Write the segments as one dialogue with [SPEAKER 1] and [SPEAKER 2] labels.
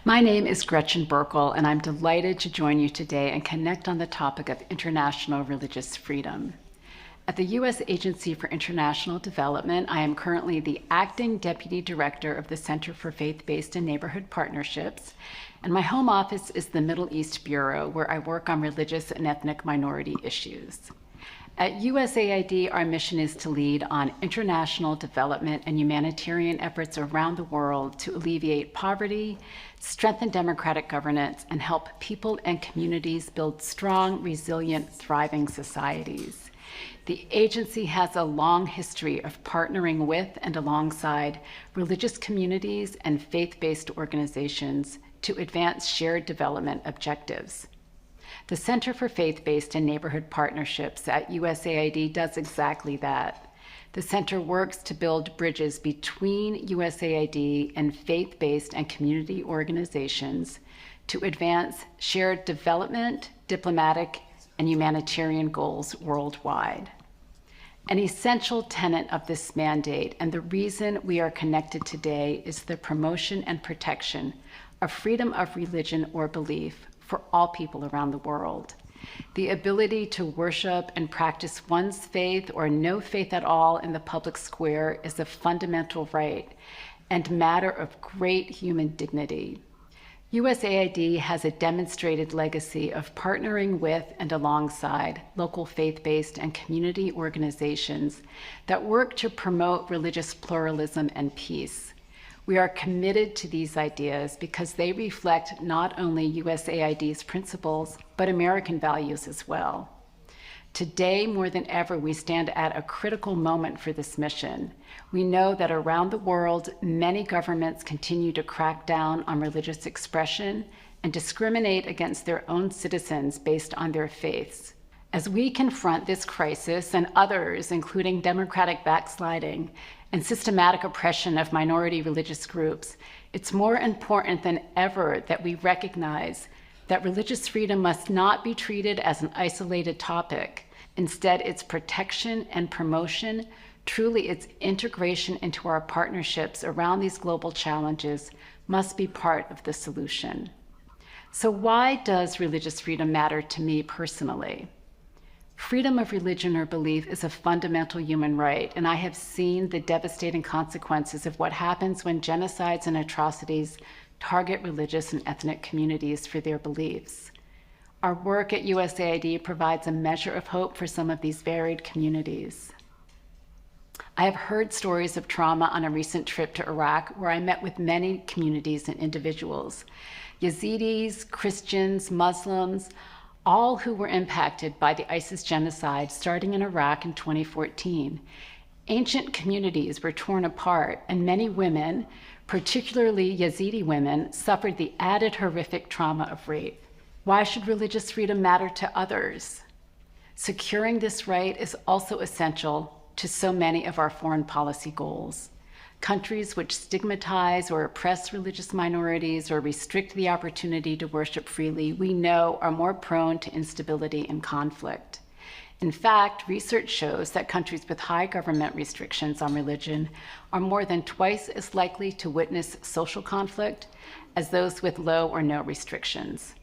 [SPEAKER 1] My name is Gretchen Burkle, and I'm delighted to join you today and connect on the topic of international religious freedom. At the U.S. Agency for International Development, I am currently the Acting Deputy Director of the Center for Faith-Based and Neighborhood Partnerships, and my home office is the Middle East Bureau, where I work on religious and ethnic minority issues. At USAID, our mission is to lead on international development and humanitarian efforts around the world to alleviate poverty, strengthen democratic governance, and help people and communities build strong, resilient, thriving societies. The agency has a long history of partnering with and alongside religious communities and faith-based organizations to advance shared development objectives. The Center for Faith-Based and Neighborhood Partnerships at USAID does exactly that. The center works to build bridges between USAID and faith-based and community organizations to advance shared development, diplomatic, and humanitarian goals worldwide. An essential tenet of this mandate, and the reason we are connected today, is the promotion and protection of freedom of religion or belief for all people around the world. The ability to worship and practice one's faith or no faith at all in the public square is a fundamental right and matter of great human dignity. USAID has a demonstrated legacy of partnering with and alongside local faith-based and community organizations that work to promote religious pluralism and peace. We are committed to these ideas because they reflect not only USAID's principles, but American values as well. Today, more than ever, we stand at a critical moment for this mission. We know that around the world, many governments continue to crack down on religious expression and discriminate against their own citizens based on their faiths. As we confront this crisis and others, including democratic backsliding and systematic oppression of minority religious groups, it's more important than ever that we recognize that religious freedom must not be treated as an isolated topic. Instead, its protection and promotion, truly its integration into our partnerships around these global challenges, must be part of the solution. So why does religious freedom matter to me personally? Freedom of religion or belief is a fundamental human right, and I have seen the devastating consequences of what happens when genocides and atrocities target religious and ethnic communities for their beliefs. Our work at USAID provides a measure of hope for some of these varied communities. I have heard stories of trauma on a recent trip to Iraq, where I met with many communities and individuals, Yazidis, Christians, Muslims, all who were impacted by the ISIS genocide starting in Iraq in 2014. Ancient communities were torn apart, and many women, particularly Yazidi women, suffered the added horrific trauma of rape. Why should religious freedom matter to others? Securing this right is also essential to so many of our foreign policy goals. Countries which stigmatize or oppress religious minorities or restrict the opportunity to worship freely, we know are more prone to instability and conflict. In fact, research shows that countries with high government restrictions on religion are more than twice as likely to witness social conflict as those with low or no restrictions.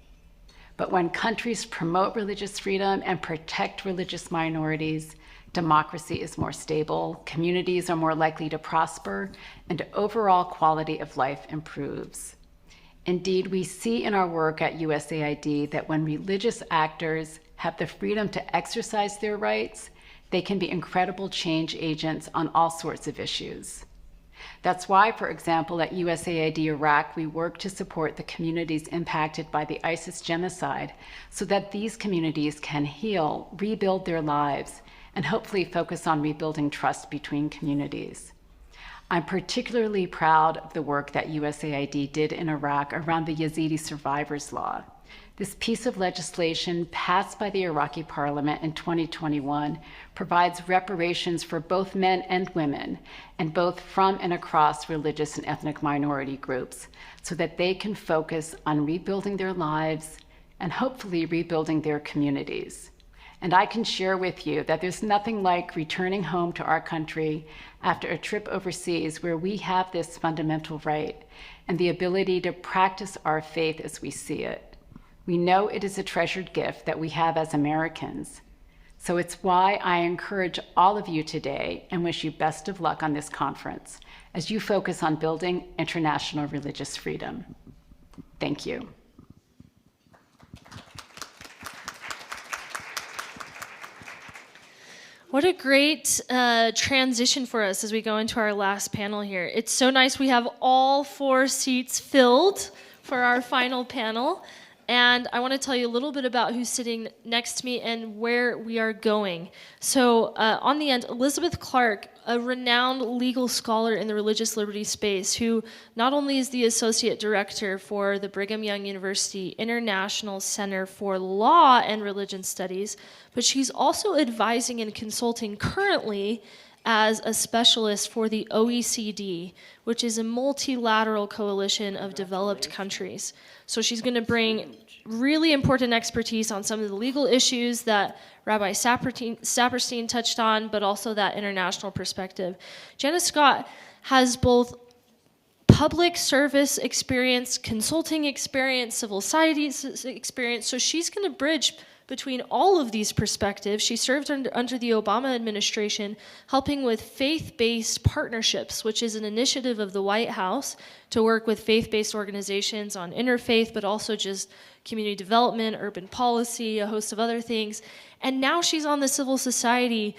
[SPEAKER 1] But when countries promote religious freedom and protect religious minorities, democracy is more stable, communities are more likely to prosper, and overall quality of life improves. Indeed, we see in our work at USAID that when religious actors have the freedom to exercise their rights, they can be incredible change agents on all sorts of issues. That's why, for example, at USAID Iraq, we work to support the communities impacted by the ISIS genocide so that these communities can heal, rebuild their lives, and hopefully focus on rebuilding trust between communities. I'm particularly proud of the work that USAID did in Iraq around the Yazidi Survivors Law. This piece of legislation passed by the Iraqi parliament in 2021 provides reparations for both men and women, and both from and across religious and ethnic minority groups, so that they can focus on rebuilding their lives and hopefully rebuilding their communities. And I can share with you that there's nothing like returning home to our country after a trip overseas where we have this fundamental right and the ability to practice our faith as we see it. We know it is a treasured gift that we have as Americans. So it's why I encourage all of you today and wish you best of luck on this conference as you focus on building international religious freedom. Thank you.
[SPEAKER 2] What a great transition for us as we go into our last panel here. It's so nice we have all 4 seats filled for our final panel. And I want to tell you a little bit about who's sitting next to me and where we are going. So on the end, Elizabeth Clark, a renowned legal scholar in the religious liberty space, who not only is the Associate Director for the Brigham Young University International Center for Law and Religion Studies, but she's also advising and consulting currently as a specialist for the OECD, which is a multilateral coalition of developed countries. So she's going to bring really important expertise on some of the legal issues that Rabbi Saperstein touched on, but also that international perspective. Jannah Scott has both public service experience, consulting experience, civil society experience, so she's going to bridge between all of these perspectives. She served under the Obama administration, helping with faith-based partnerships, which is an initiative of the White House to work with faith-based organizations on interfaith, but also just community development, urban policy, a host of other things. And now she's on the civil society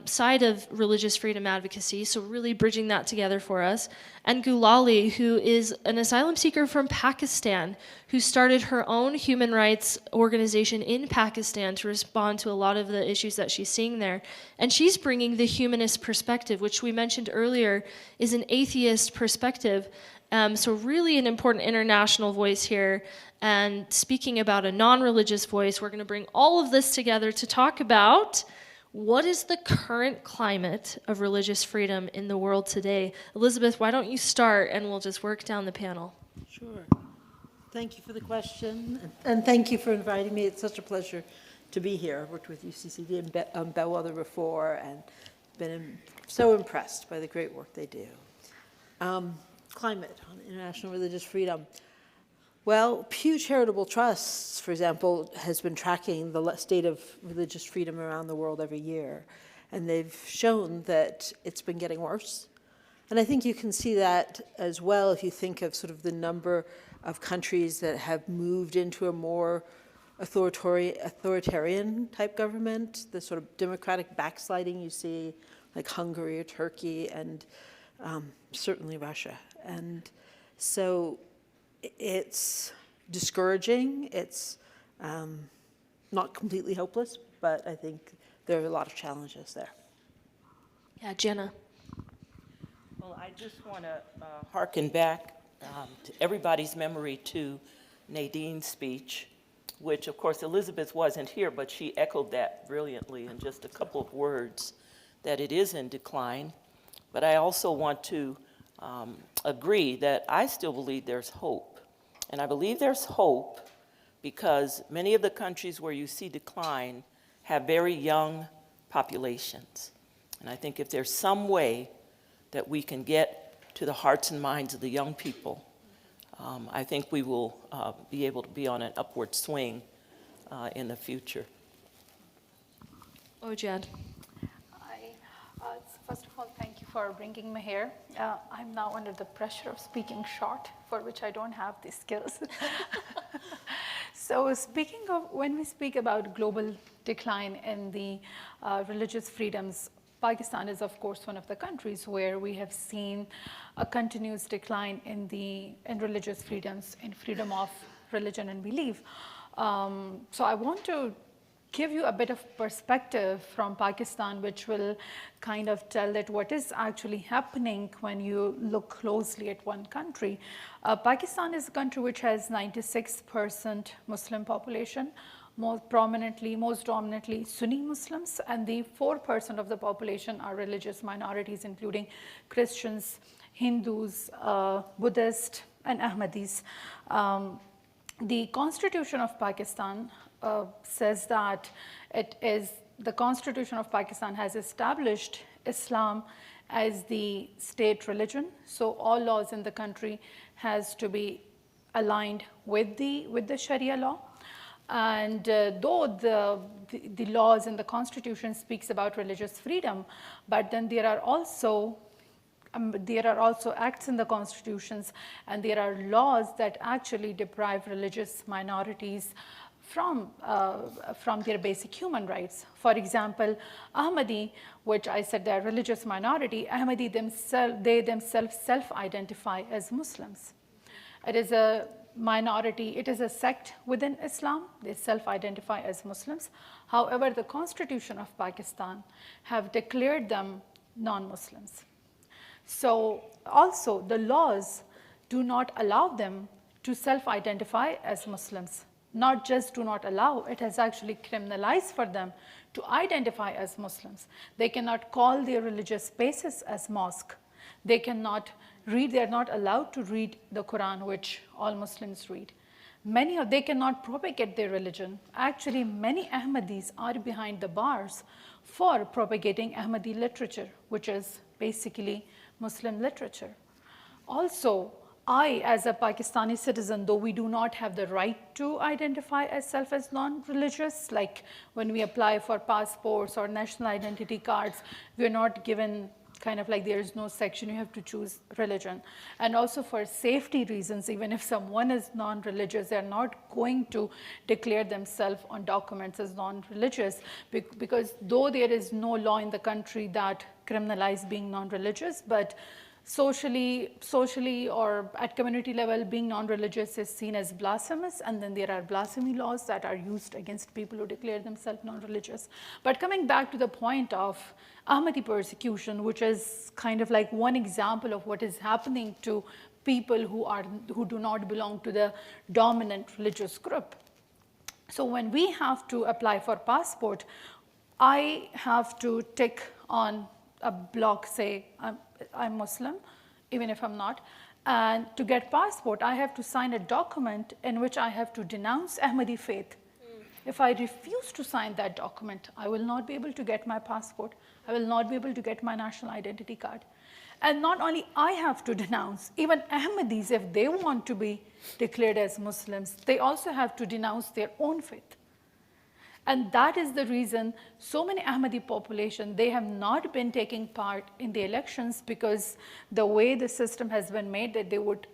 [SPEAKER 2] side of religious freedom advocacy, so really bridging that together for us. And Gulalai, who is an asylum seeker from Pakistan, who started her own human rights organization in Pakistan to respond to a lot of the issues that she's seeing there. And she's bringing the humanist perspective, which we mentioned earlier is an atheist perspective. So really an important international voice here. And speaking about a non-religious voice, we're going to bring all of this together to talk about what is the current climate of religious freedom in the world today. Elizabeth, why don't you start and we'll just work down the panel.
[SPEAKER 3] Sure. Thank you for the question, and thank you for inviting me. It's such a pleasure to be here. I've worked with UCCD and Bellwether before and been so impressed by the great work they do. Climate on international religious freedom. Well, Pew Charitable Trusts, for example, has been tracking the state of religious freedom around the world every year, and they've shown that it's been getting worse. And I think you can see that as well if you think of sort of the number of countries that have moved into a more authoritarian type government, the sort of democratic backsliding you see, like Hungary or Turkey, and certainly Russia. And so it's discouraging. It's not completely hopeless, but I think there are a lot of challenges there.
[SPEAKER 2] Yeah, Jannah.
[SPEAKER 4] Well, I just want to hearken back to everybody's memory to Nadine's speech, which, of course, Elizabeth wasn't here, but she echoed that brilliantly in just a couple of words, that it is in decline. But I also want to agree that I still believe there's hope. And I believe there's hope because many of the countries where you see decline have very young populations. And I think if there's some way that we can get to the hearts and minds of the young people, I think we will be able to be on an upward swing in the future.
[SPEAKER 2] Oh, Jad.
[SPEAKER 5] First of all, thank you for bringing me here. I'm now under the pressure of speaking short, for which I don't have the skills. So speaking of, when we speak about global decline in the religious freedoms, Pakistan is, of course, one of the countries where we have seen a continuous decline in religious freedoms, in freedom of religion and belief. So I want to give you a bit of perspective from Pakistan, which will kind of tell that what is actually happening when you look closely at one country. Pakistan is a country which has 96% Muslim population, most dominantly Sunni Muslims, and the 4% of the population are religious minorities, including Christians, Hindus, Buddhists, and Ahmadis. The Constitution of Pakistan says that it is the Constitution of Pakistan has established Islam as the state religion. So all laws in the country has to be aligned with the Sharia law. And though the laws in the Constitution speaks about religious freedom, but then there are also acts in the constitutions, and there are laws that actually deprive religious minorities from their basic human rights. For example, Ahmadi, which I said they're a religious minority, Ahmadi themselves self-identify as Muslims. It is a minority, it is a sect within Islam. They self-identify as Muslims. However, the Constitution of Pakistan have declared them non-Muslims. So also the laws do not allow them to self-identify as Muslims. Not just do not allow, it has actually criminalized for them to identify as Muslims. They cannot call their religious spaces as mosque. They cannot read, they are not allowed to read the Quran, which all Muslims read. They cannot propagate their religion. Actually, many Ahmadis are behind the bars for propagating Ahmadi literature, which is basically Muslim literature. Also, I, as a Pakistani citizen, though we do not have the right to identify ourselves as non-religious, like when we apply for passports or national identity cards, we are not given kind of like there is no section, you have to choose religion. And also for safety reasons, even if someone is non-religious, they're not going to declare themselves on documents as non-religious, because though there is no law in the country that criminalizes being non-religious, but socially or at community level, being non-religious is seen as blasphemous, and then there are blasphemy laws that are used against people who declare themselves non-religious. But coming back to the point of Ahmadi persecution, which is kind of like one example of what is happening to people who do not belong to the dominant religious group. So when we have to apply for passport, I have to tick on a block, say I'm Muslim, even if I'm not. And to get passport, I have to sign a document in which I have to denounce Ahmadi faith. If I refuse to sign that document, I will not be able to get my passport. I will not be able to get my national identity card. And not only I have to denounce, even Ahmadis, if they want to be declared as Muslims, they also have to denounce their own faith. And that is the reason so many Ahmadi population, they have not been taking part in the elections, because the way the system has been made that they would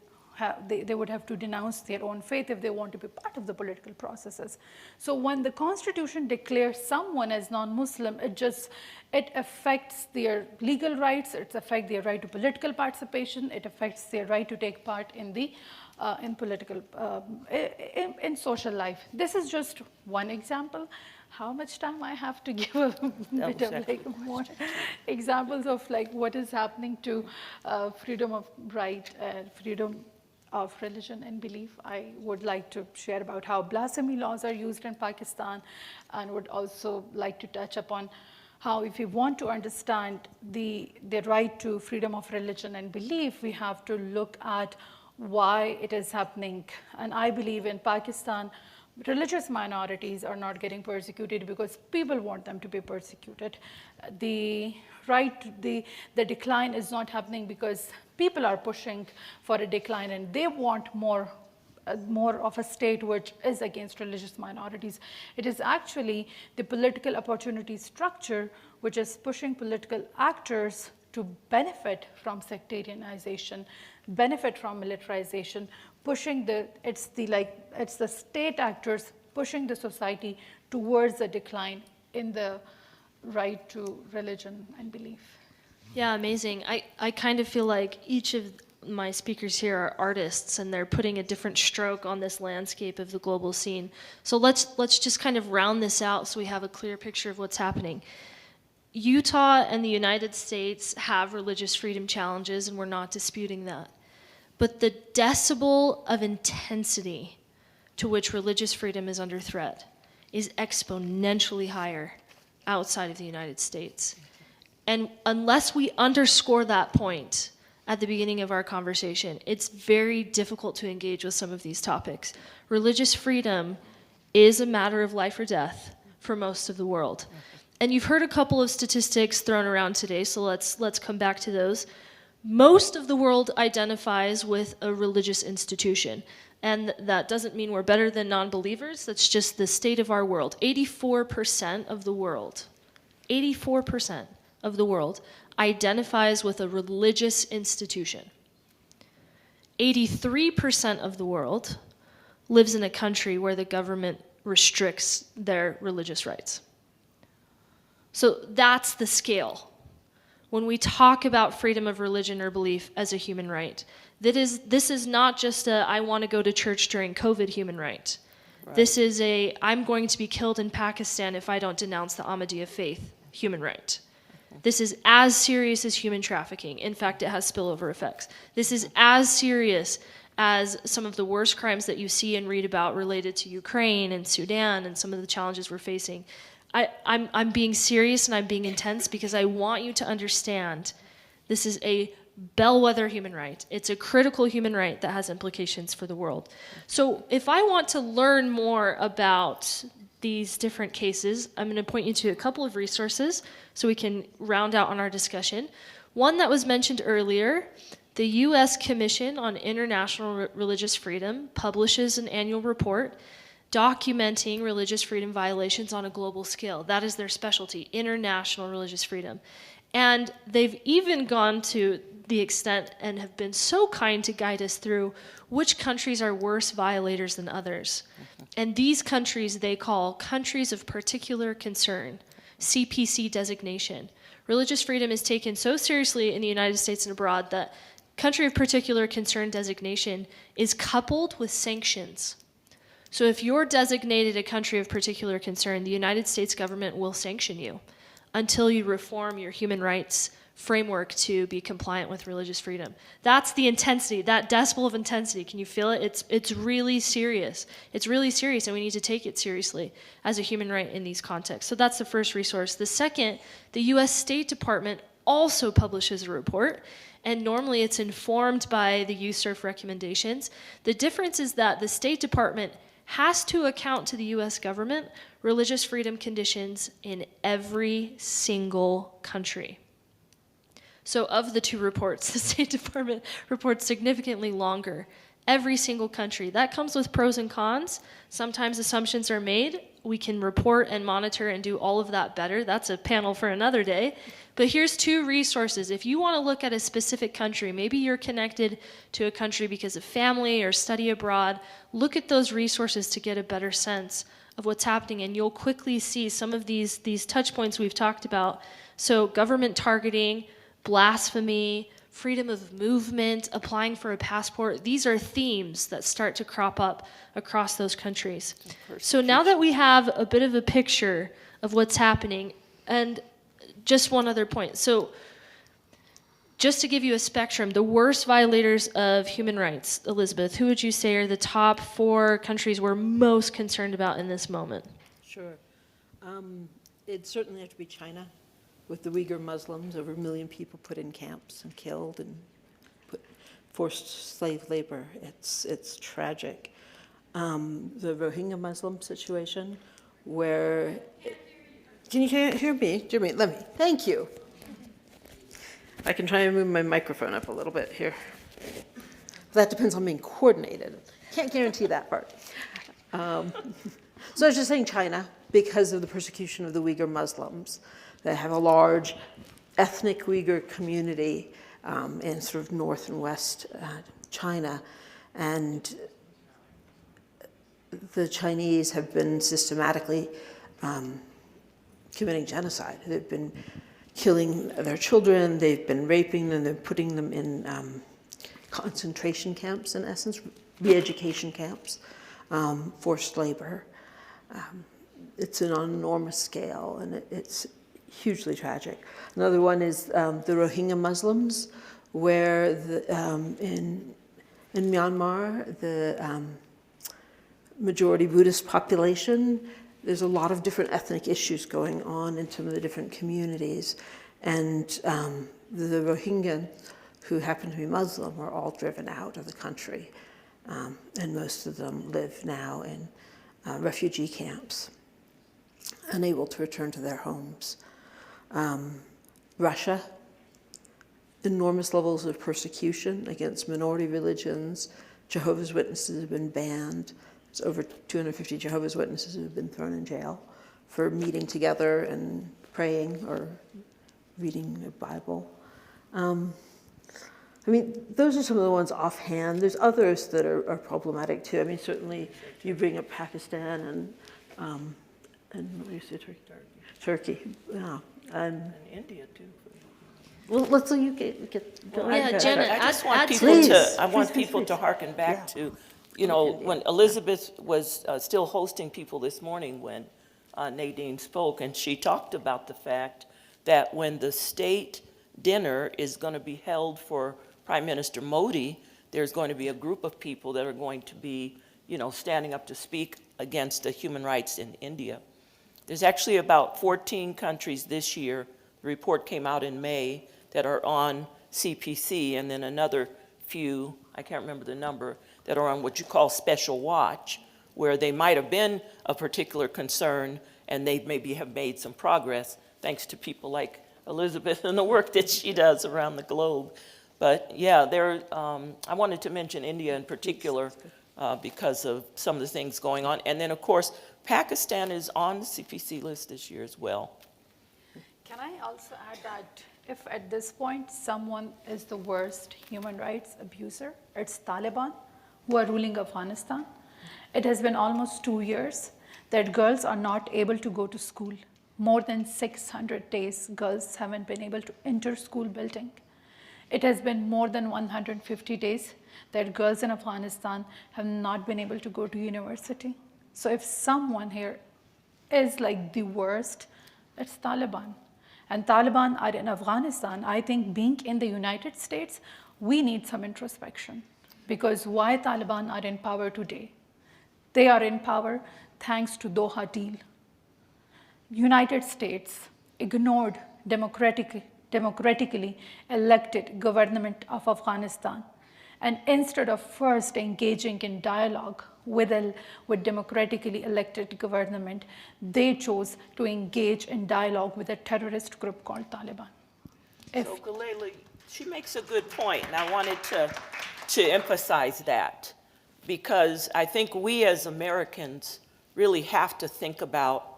[SPEAKER 5] have to denounce their own faith if they want to be part of the political processes. So when the Constitution declares someone as non-Muslim, it affects their legal rights, it affects their right to political participation, it affects their right to take part in the in social life. This is just one example. How much time I have to give a bit of like more examples of like what is happening to freedom of right and freedom of religion and belief. I would like to share about how blasphemy laws are used in Pakistan, and would also like to touch upon how, if we want to understand the right to freedom of religion and belief, we have to look at why it is happening. And I believe in Pakistan, religious minorities are not getting persecuted because people want them to be persecuted. The decline is not happening because people are pushing for a decline and they want more of a state which is against religious minorities. It is actually the political opportunity structure which is pushing political actors to benefit from sectarianization, benefit from militarization, it's the state actors pushing the society towards a decline in the right to religion and belief.
[SPEAKER 2] Yeah, amazing. I kind of feel like each of my speakers here are artists, and they're putting a different stroke on this landscape of the global scene. So let's just kind of round this out so we have a clear picture of what's happening. Utah and the United States have religious freedom challenges, and we're not disputing that. But the decibel of intensity to which religious freedom is under threat is exponentially higher outside of the United States. And unless we underscore that point at the beginning of our conversation, it's very difficult to engage with some of these topics. Religious freedom is a matter of life or death for most of the world. And you've heard a couple of statistics thrown around today, so let's come back to those. Most of the world identifies with a religious institution. And that doesn't mean we're better than non-believers. That's just the state of our world. 84% of the world, 84% of the world identifies with a religious institution. 83% of the world lives in a country where the government restricts their religious rights. So that's the scale. When we talk about freedom of religion or belief as a human right, this is not just a I want to go to church during COVID human right. This is a I'm going to be killed in Pakistan if I don't denounce the Ahmadiyya faith human right. This is as serious as human trafficking. In fact, it has spillover effects. This is as serious as some of the worst crimes that you see and read about related to Ukraine and Sudan and some of the challenges we're facing. I'm being serious and I'm being intense because I want you to understand this is a bellwether human right. It's a critical human right that has implications for the world. So if I want to learn more about these different cases, I'm going to point you to a couple of resources so we can round out on our discussion. One that was mentioned earlier, the U.S. Commission on International Religious Freedom publishes an annual report documenting religious freedom violations on a global scale. That is their specialty, international religious freedom. And they've even gone to the extent and have been so kind to guide us through which countries are worse violators than others. And these countries they call countries of particular concern, CPC designation. Religious freedom is taken so seriously in the United States and abroad that country of particular concern designation is coupled with sanctions. So if you're designated a country of particular concern, the United States government will sanction you until you reform your human rights framework to be compliant with religious freedom. That's the intensity, that decibel of intensity. Can you feel it? It's really serious. It's really serious, and we need to take it seriously as a human right in these contexts. So that's the first resource. The second, the U.S. State Department also publishes a report, and normally it's informed by the USCIRF recommendations. The difference is that the State Department has to account to the U.S. government religious freedom conditions in every single country. So of the two reports, the State Department reports significantly longer. Every single country. That comes with pros and cons. Sometimes assumptions are made. We can report and monitor and do all of that better. That's a panel for another day. But here's two resources. If you want to look at a specific country, maybe you're connected to a country because of family or study abroad, look at those resources to get a better sense of what's happening, and you'll quickly see some of these touch points we've talked about. So government targeting, blasphemy, freedom of movement, applying for a passport, these are themes that start to crop up across those countries. So now that we have a bit of a picture of what's happening, and just one other point. So just to give you a spectrum, the worst violators of human rights, Elizabeth, who would you say are the top 4 countries we're most concerned about in this moment?
[SPEAKER 3] Sure. It'd certainly have to be China, with the Uyghur Muslims, over 1 million people put in camps and killed and forced slave labor. It's tragic. The Rohingya Muslim situation, where... Can you hear me? Jimmy, let me. Thank you. I can try and move my microphone up a little bit here. That depends on being coordinated. Can't guarantee that part. So I was just saying China, because of the persecution of the Uyghur Muslims. They have a large ethnic Uyghur community in sort of north and west China. And the Chinese have been systematically committing genocide. They've been killing their children, they've been raping them, they're putting them in concentration camps, in essence, re-education camps, forced labor. It's an enormous scale, and it's hugely tragic. Another one is the Rohingya Muslims, where in Myanmar, the majority Buddhist population, there's a lot of different ethnic issues going on in some of the different communities. And the Rohingya, who happen to be Muslim, are all driven out of the country. And most of them live now in refugee camps, unable to return to their homes. Russia, enormous levels of persecution against minority religions. Jehovah's Witnesses have been banned. There's over 250 Jehovah's Witnesses who have been thrown in jail for meeting together and praying or reading the Bible. I mean, those are some of the ones offhand. There's others that are problematic too. I mean, certainly you bring up Pakistan and what do you say, Turkey? Turkey, yeah.
[SPEAKER 4] And India too.
[SPEAKER 3] Well, let's let you get go ahead.
[SPEAKER 2] Yeah, Jannah,
[SPEAKER 4] I just
[SPEAKER 2] add
[SPEAKER 4] want people
[SPEAKER 3] Please,
[SPEAKER 4] to, I want
[SPEAKER 3] please,
[SPEAKER 4] people
[SPEAKER 3] please.
[SPEAKER 4] to hearken back
[SPEAKER 3] Yeah.
[SPEAKER 4] to, you know, when Elizabeth was still hosting people this morning when Nadine spoke, and she talked about the fact that when the state dinner is going to be held for Prime Minister Modi, there's going to be a group of people that are going to be, you know, standing up to speak against the human rights in India. There's actually about 14 countries this year, the report came out in May, that are on CPC, and then another few, I can't remember the number, that are on what you call special watch, where they might have been a particular concern and they maybe have made some progress thanks to people like Elizabeth and the work that she does around the globe. But yeah, I wanted to mention India in particular because of some of the things going on. And then of course, Pakistan is on the CPC list this year as well.
[SPEAKER 5] Can I also add that if at this point someone is the worst human rights abuser, it's Taliban who are ruling Afghanistan. It has been almost 2 years that girls are not able to go to school. More than 600 days girls haven't been able to enter school building. It has been more than 150 days that girls in Afghanistan have not been able to go to university. So if someone here is like the worst, it's Taliban. And Taliban are in Afghanistan. I think being in the United States, we need some introspection. Because why Taliban are in power today? They are in power thanks to Doha deal. United States ignored democratically elected government of Afghanistan. And instead of first engaging in dialogue with democratically elected government, they chose to engage in dialogue with a terrorist group called Taliban.
[SPEAKER 4] So Gulalai, she makes a good point, and I wanted to emphasize that, because I think we as Americans really have to think about,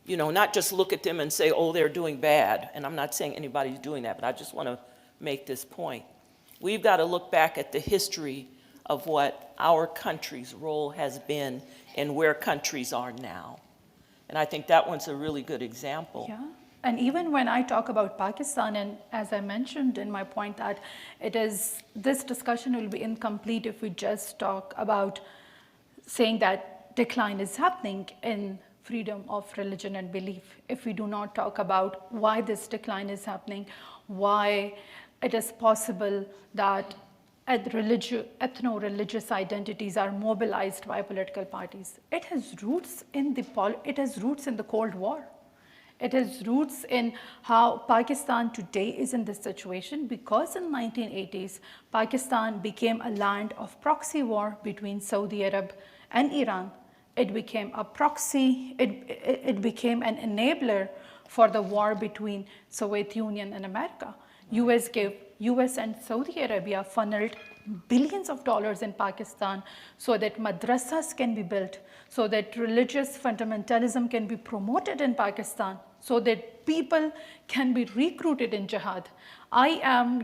[SPEAKER 4] you know, not just look at them and say, oh, they're doing bad, and I'm not saying anybody's doing that, but I just want to make this point. We've got to look back at the history of what our country's role has been and where countries are now. And I think that one's a really good example.
[SPEAKER 5] Yeah, and even when I talk about Pakistan, and as I mentioned in my point that this discussion will be incomplete if we just talk about saying that decline is happening in freedom of religion and belief. If we do not talk about why this decline is happening, why it is possible that ethno-religious identities are mobilized by political parties. It has roots in the Cold War. It has roots in how Pakistan today is in this situation, because in 1980s, Pakistan became a land of proxy war between Saudi Arabia and Iran. It became a proxy, it became an enabler for the war between Soviet Union and America. US and Saudi Arabia funneled billions of dollars in Pakistan so that madrasas can be built, so that religious fundamentalism can be promoted in Pakistan, so that people can be recruited in jihad.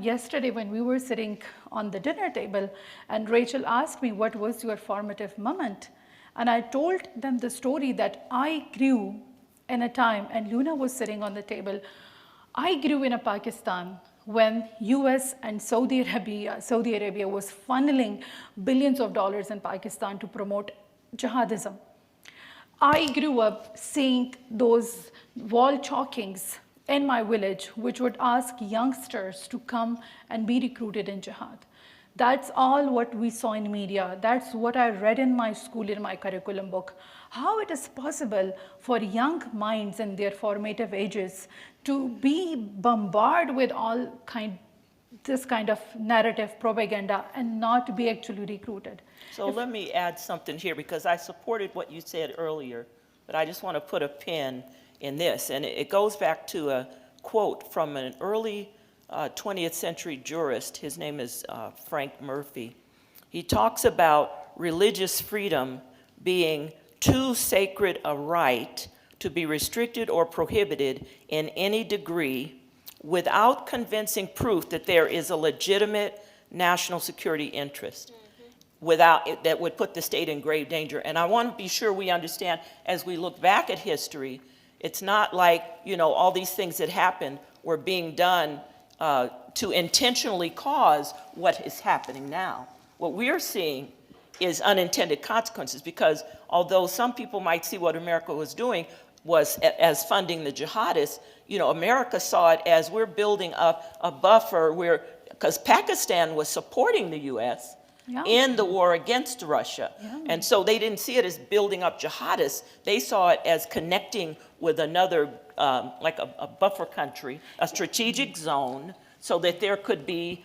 [SPEAKER 5] Yesterday when we were sitting on the dinner table and Rachel asked me, what was your formative moment? And I told them the story that I grew in a time, and Luna was sitting on the table, I grew in a Pakistan when US and Saudi Arabia was funneling billions of dollars in Pakistan to promote jihadism. I grew up seeing those wall chalkings in my village, which would ask youngsters to come and be recruited in jihad. That's all what we saw in media. That's what I read in my school, in my curriculum book. How it is possible for young minds in their formative ages to be bombarded with all kind this kind of narrative propaganda and not be actually recruited.
[SPEAKER 4] So let me add something here, because I supported what you said earlier, but I just want to put a pin in this. And it goes back to a quote from an early 20th century jurist. His name is Frank Murphy. He talks about religious freedom being too sacred a right to be restricted or prohibited in any degree without convincing proof that there is a legitimate national security interest that would put the state in grave danger. And I want to be sure we understand, as we look back at history, it's not like, all these things that happened were being done to intentionally cause what is happening now. What we're seeing is unintended consequences, because although some people might see what America was doing was as funding the jihadists, America saw it as we're building up a buffer because Pakistan was supporting the U.S. in the war against Russia. And so they didn't see it as building up jihadists. They saw it as connecting with another, like a buffer country, a strategic zone, so that there could be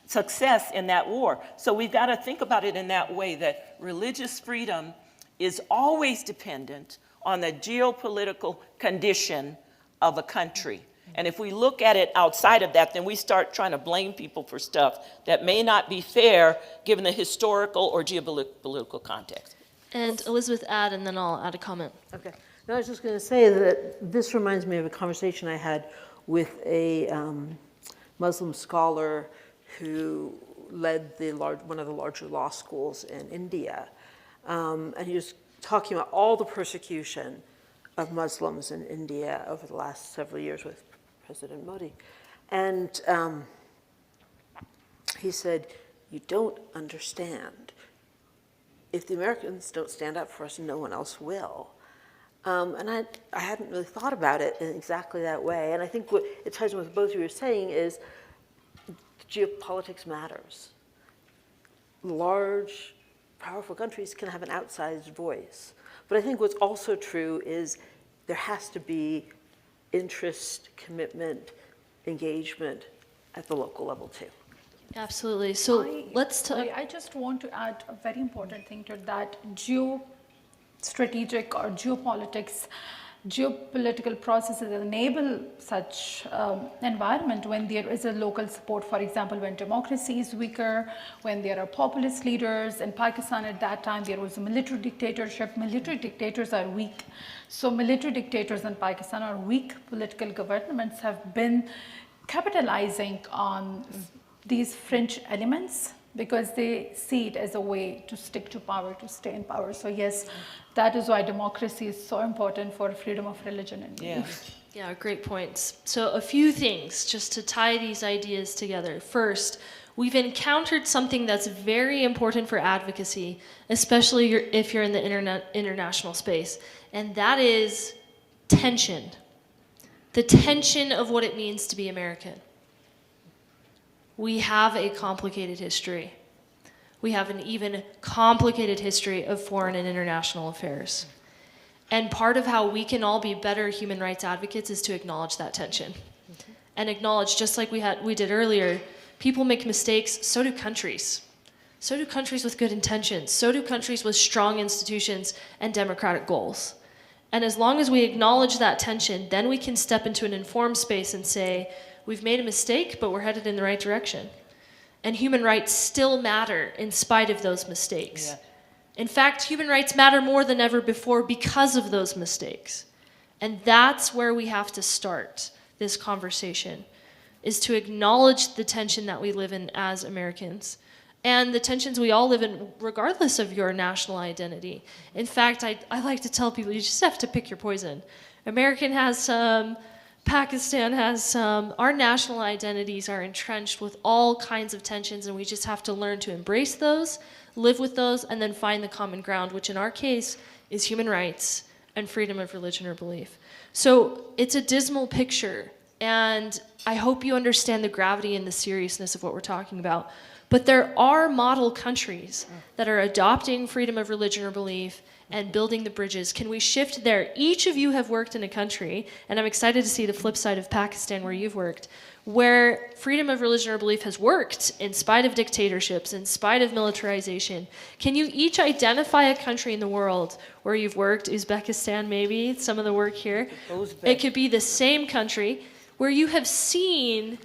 [SPEAKER 4] success in that war. So we've got to think about it in that way, that religious freedom is always dependent on the geopolitical condition of a country. And if we look at it outside of that, then we start trying to blame people for stuff that may not be fair given the historical or geopolitical context.
[SPEAKER 2] And Elizabeth, add, and then I'll add a comment.
[SPEAKER 3] Okay. No, I was just going to say that this reminds me of a conversation I had with a Muslim scholar who led one of the larger law schools in India. And he was talking about all the persecution of Muslims in India over the last several years with President Modi. And he said, you don't understand. If the Americans don't stand up for us, no one else will. And I hadn't really thought about it in exactly that way. And I think what it ties in with both of you are saying is geopolitics matters. Large, powerful countries can have an outsized voice. But I think what's also true is there has to be interest, commitment, engagement at the local level too.
[SPEAKER 2] Absolutely. So let's talk.
[SPEAKER 5] I just want to add a very important thing to that. Geostrategic or geopolitical processes enable such environment when there is a local support. For example, when democracy is weaker, when there are populist leaders. In Pakistan at that time, there was a military dictatorship. Military dictators are weak. So military dictators in Pakistan or weak political governments have been capitalizing on these fringe elements because they see it as a way to stick to power, to stay in power. So yes, that is why democracy is so important for freedom of religion and belief.
[SPEAKER 2] Yeah, great points. So a few things just to tie these ideas together. First, we've encountered something that's very important for advocacy, especially if you're in the international space, and that is tension. The tension of what it means to be American. We have a complicated history. We have an even complicated history of foreign and international affairs. And part of how we can all be better human rights advocates is to acknowledge that tension. And acknowledge, just like we did earlier, people make mistakes, so do countries. So do countries with good intentions. So do countries with strong institutions and democratic goals. And as long as we acknowledge that tension, then we can step into an informed space and say, we've made a mistake, but we're headed in the right direction. And human rights still matter in spite of those mistakes. Yeah. In fact, human rights matter more than ever before because of those mistakes. And that's where we have to start this conversation, is to acknowledge the tension that we live in as Americans and the tensions we all live in regardless of your national identity. In fact, I like to tell people, you just have to pick your poison. American has some, Pakistan has some. Our national identities are entrenched with all kinds of tensions, and we just have to learn to embrace those, live with those, and then find the common ground, which in our case is human rights and freedom of religion or belief. So it's a dismal picture, and I hope you understand the gravity and the seriousness of what we're talking about. But there are model countries that are adopting freedom of religion or belief and building the bridges. Can we shift there? Each of you have worked in a country, and I'm excited to see the flip side of Pakistan where you've worked, where freedom of religion or belief has worked in spite of dictatorships, in spite of militarization. Can you each identify a country in the world where you've worked? Uzbekistan, maybe, some of the work here. It could be the same country where you have seen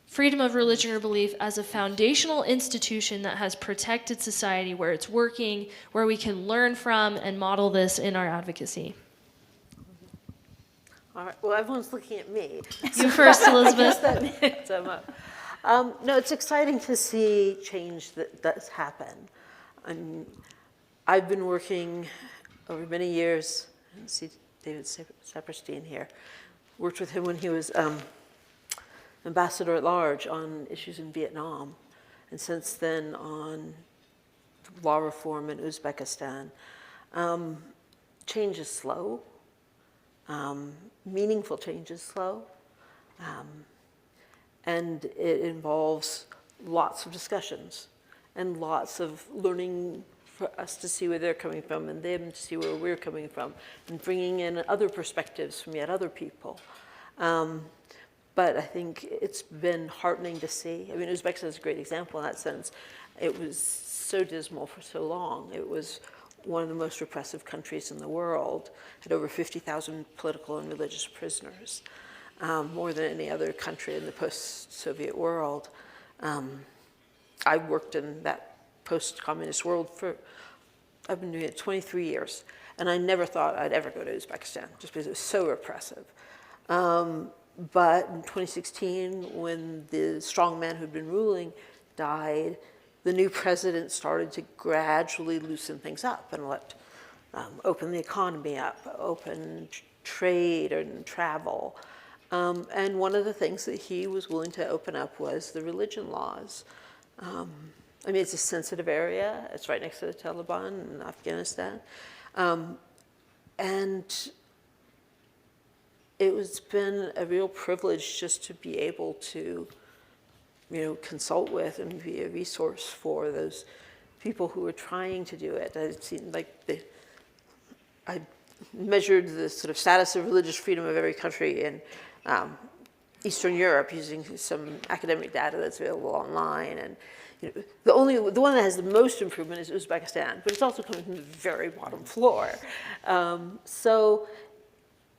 [SPEAKER 2] freedom of religion or belief as a foundational institution that has protected society, where it's working, where we can learn from and model this in our advocacy.
[SPEAKER 3] All right, well, everyone's looking at me.
[SPEAKER 2] You first, Elizabeth.
[SPEAKER 3] That means I'm up. No, it's exciting to see change that does happen. I've been working over many years, I see David Saperstein here, worked with him when he was ambassador at large on issues in Vietnam, and since then on law reform in Uzbekistan. Change is slow. Meaningful change is slow. And it involves lots of discussions and lots of learning for us to see where they're coming from and them to see where we're coming from, and bringing in other perspectives from yet other people. But I think it's been heartening to see. I mean, Uzbekistan is a great example in that sense. It was so dismal for so long. It was one of the most repressive countries in the world, had over 50,000 political and religious prisoners, more than any other country in the post-Soviet world. I worked in that post-communist world I've been doing it 23 years, and I never thought I'd ever go to Uzbekistan, just because it was so repressive. But in 2016, when the strong man who'd been ruling died, the new president started to gradually loosen things up and open the economy up, open trade and travel. And one of the things that he was willing to open up was the religion laws. I mean, it's a sensitive area. It's right next to the Taliban in Afghanistan. And it's been a real privilege just to be able to consult with and be a resource for those people who are trying to do it. It seemed like I measured the sort of status of religious freedom of every country in Eastern Europe using some academic data that's available online. And the one that has the most improvement is Uzbekistan, but it's also coming from the very bottom floor. So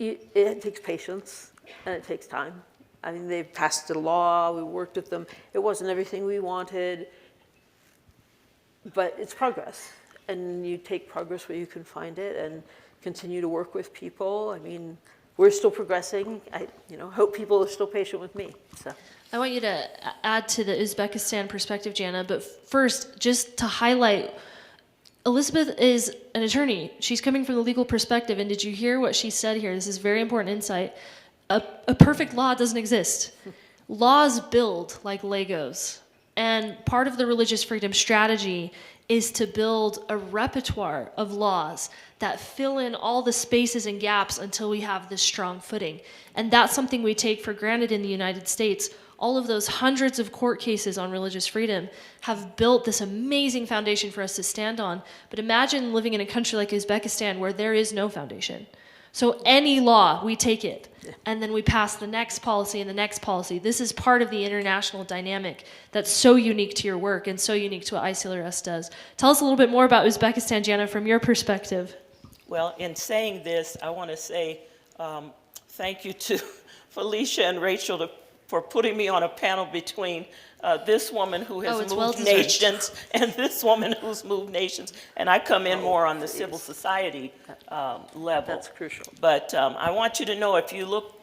[SPEAKER 3] it takes patience and it takes time. I mean, they've passed a law, we worked with them. It wasn't everything we wanted, but it's progress. And you take progress where you can find it and continue to work with people. I mean, we're still progressing. I hope people are still patient with me. So.
[SPEAKER 2] I want you to add to the Uzbekistan perspective, Jannah, but first, just to highlight, Elizabeth is an attorney. She's coming from the legal perspective, and did you hear what she said here? This is very important insight. A perfect law doesn't exist. Laws build like Legos. And part of the religious freedom strategy is to build a repertoire of laws that fill in all the spaces and gaps until we have this strong footing. And that's something we take for granted in the United States. All of those hundreds of court cases on religious freedom have built this amazing foundation for us to stand on. But imagine living in a country like Uzbekistan where there is no foundation. So any law, we take it, and then we pass the next policy and the next policy. This is part of the international dynamic that's so unique to your work and so unique to what ICLRS does. Tell us a little bit more about Uzbekistan, Jannah, from your perspective.
[SPEAKER 4] Well, in saying this, I want to say thank you to Felicia and Rachel for putting me on a panel between this woman who has moved nations and this woman who's moved nations. And I come in more on the civil society level.
[SPEAKER 3] That's crucial.
[SPEAKER 4] But I want you to know, if you look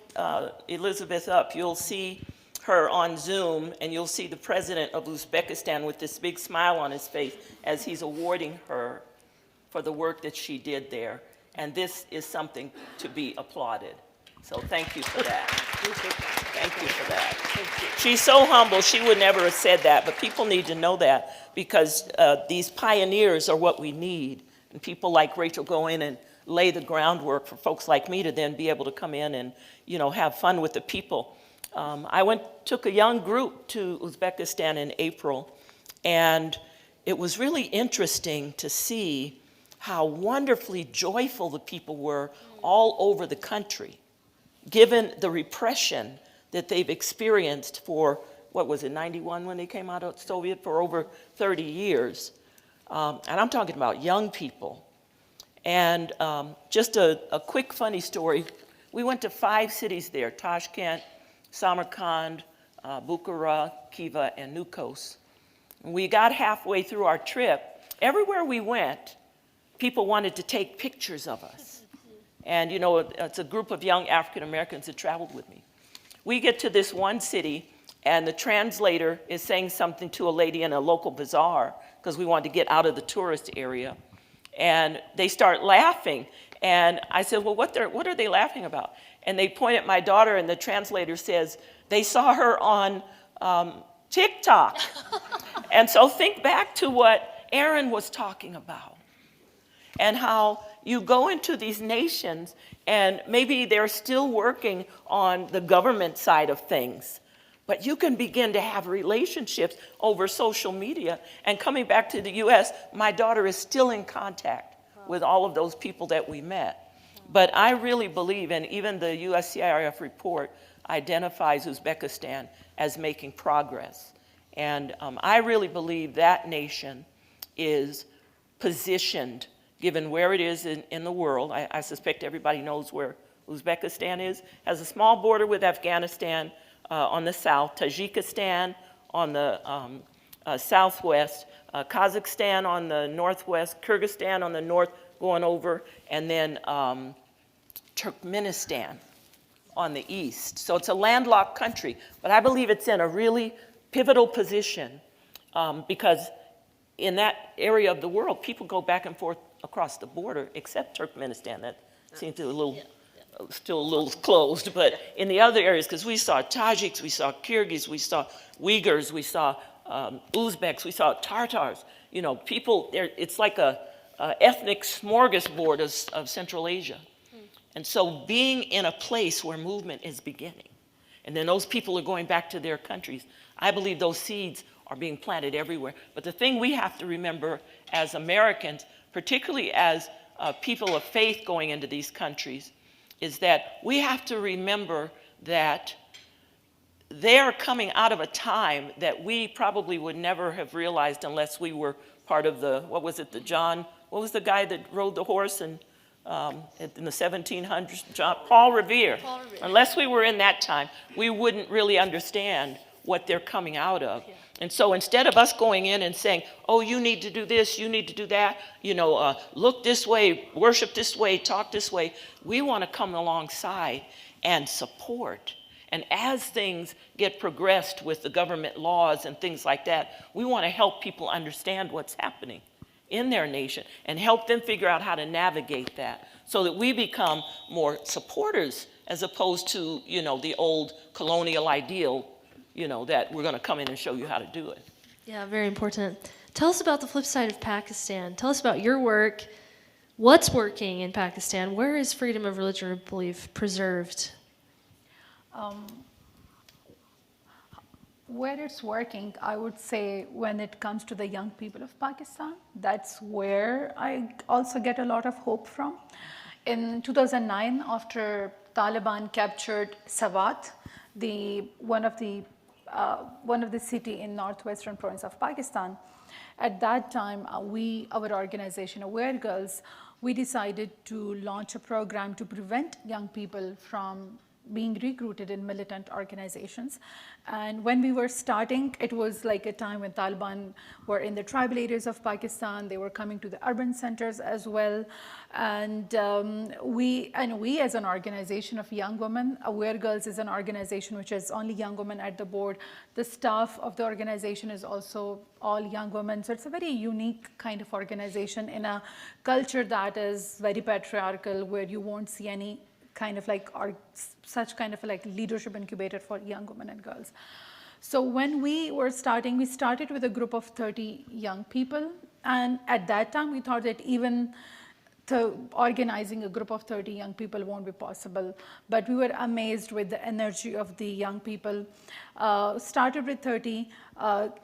[SPEAKER 4] Elizabeth up, you'll see her on Zoom, and you'll see the president of Uzbekistan with this big smile on his face as he's awarding her for the work that she did there. And this is something to be applauded. So thank you for that. Thank you for that. She's so humble, she would never have said that, but people need to know that, because these pioneers are what we need. And people like Rachel go in and lay the groundwork for folks like me to then be able to come in and, have fun with the people. I took a young group to Uzbekistan in April, and it was really interesting to see how wonderfully joyful the people were all over the country. Given the repression that they've experienced for, what was it, 91 when they came out of Soviet, for over 30 years. And I'm talking about young people. And just a quick funny story. We went to 5 cities there: Tashkent, Samarkand, Bukhara, Khiva, and Nukos. When we got halfway through our trip, everywhere we went, people wanted to take pictures of us. And you know, it's a group of young African Americans that traveled with me. We get to this one city, and the translator is saying something to a lady in a local bazaar, because we wanted to get out of the tourist area. And they start laughing. And I said, well, what are they laughing about? And they point at my daughter, and the translator says, they saw her on TikTok. And so think back to what Aaron was talking about, and how you go into these nations, and maybe they're still working on the government side of things, but you can begin to have relationships over social media. And coming back to the US, my daughter is still in contact with all of those people that we met. But I really believe, and even the USCIRF report identifies Uzbekistan as making progress. And I really believe that nation is positioned, given where it is in the world. I suspect everybody knows where Uzbekistan is. Has a small border with Afghanistan on the south, Tajikistan on the southwest, Kazakhstan on the northwest, Kyrgyzstan on the north going over, and then Turkmenistan on the east. So it's a landlocked country, but I believe it's in a really pivotal position because in that area of the world, people go back and forth across the border, except Turkmenistan. That seems to be a little, still a little closed, but in the other areas, because we saw Tajiks, we saw Kyrgyz, we saw Uyghurs, we saw Uzbeks, we saw Tartars. You know, people, it's like a ethnic smorgasbord of Central Asia. And so being in a place where movement is beginning, and then those people are going back to their countries, I believe those seeds are being planted everywhere. But the thing we have to remember as Americans, particularly as people of faith going into these countries, is that we have to remember that they are coming out of a time that we probably would never have realized unless we were part of the, what was it, what was the guy that rode the horse in the 1700s, Paul Revere. Unless we were in that time, we wouldn't really understand what they're coming out of. Yeah. And so instead of us going in and saying, oh, you need to do this, you need to do that, you know, look this way, worship this way, talk this way, we want to come alongside and support. And as things get progressed with the government laws and things like that, we want to help people understand what's happening in their nation and help them figure out how to navigate that so that we become more supporters as opposed to, you know, the old colonial ideal, you know, that we're going to come in and show you how to do it.
[SPEAKER 2] Yeah, very important. Tell us about the flip side of Pakistan. Tell us about your work. What's working in Pakistan? Where is freedom of religion or belief preserved?
[SPEAKER 5] Where it's working, I would say when it comes to the young people of Pakistan, that's where I also get a lot of hope from. In 2009, after Taliban captured Swat, one of the city in northwestern province of Pakistan, at that time, our organization, Aware Girls, we decided to launch a program to prevent young people from being recruited in militant organizations. And when we were starting, it was like a time when Taliban were in the tribal areas of Pakistan. They were coming to the urban centers as well. And we as an organization of young women, Aware Girls is an organization which has only young women at the board. The staff of the organization is also all young women. So it's a very unique kind of organization in a culture that is very patriarchal, where you won't see any kind of like, or such kind of like leadership incubator for young women and girls. So when we were starting, we started with a group of 30 young people. And at that time, we thought that even organizing a group of 30 young people won't be possible. But we were amazed with the energy of the young people. Started with 30.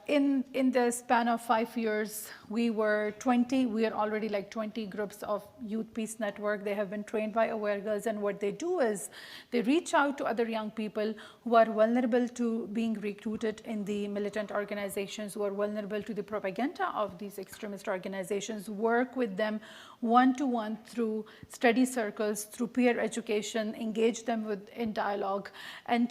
[SPEAKER 5] In the span of 5 years, we were 20. We are already like 20 groups of Youth Peace Network. They have been trained by Aware Girls, and what they do is they reach out to other young people who are vulnerable to being recruited in the militant organizations, who are vulnerable to the propaganda of these extremist organizations, work with them one-to-one through study circles, through peer education, engage them in dialogue, and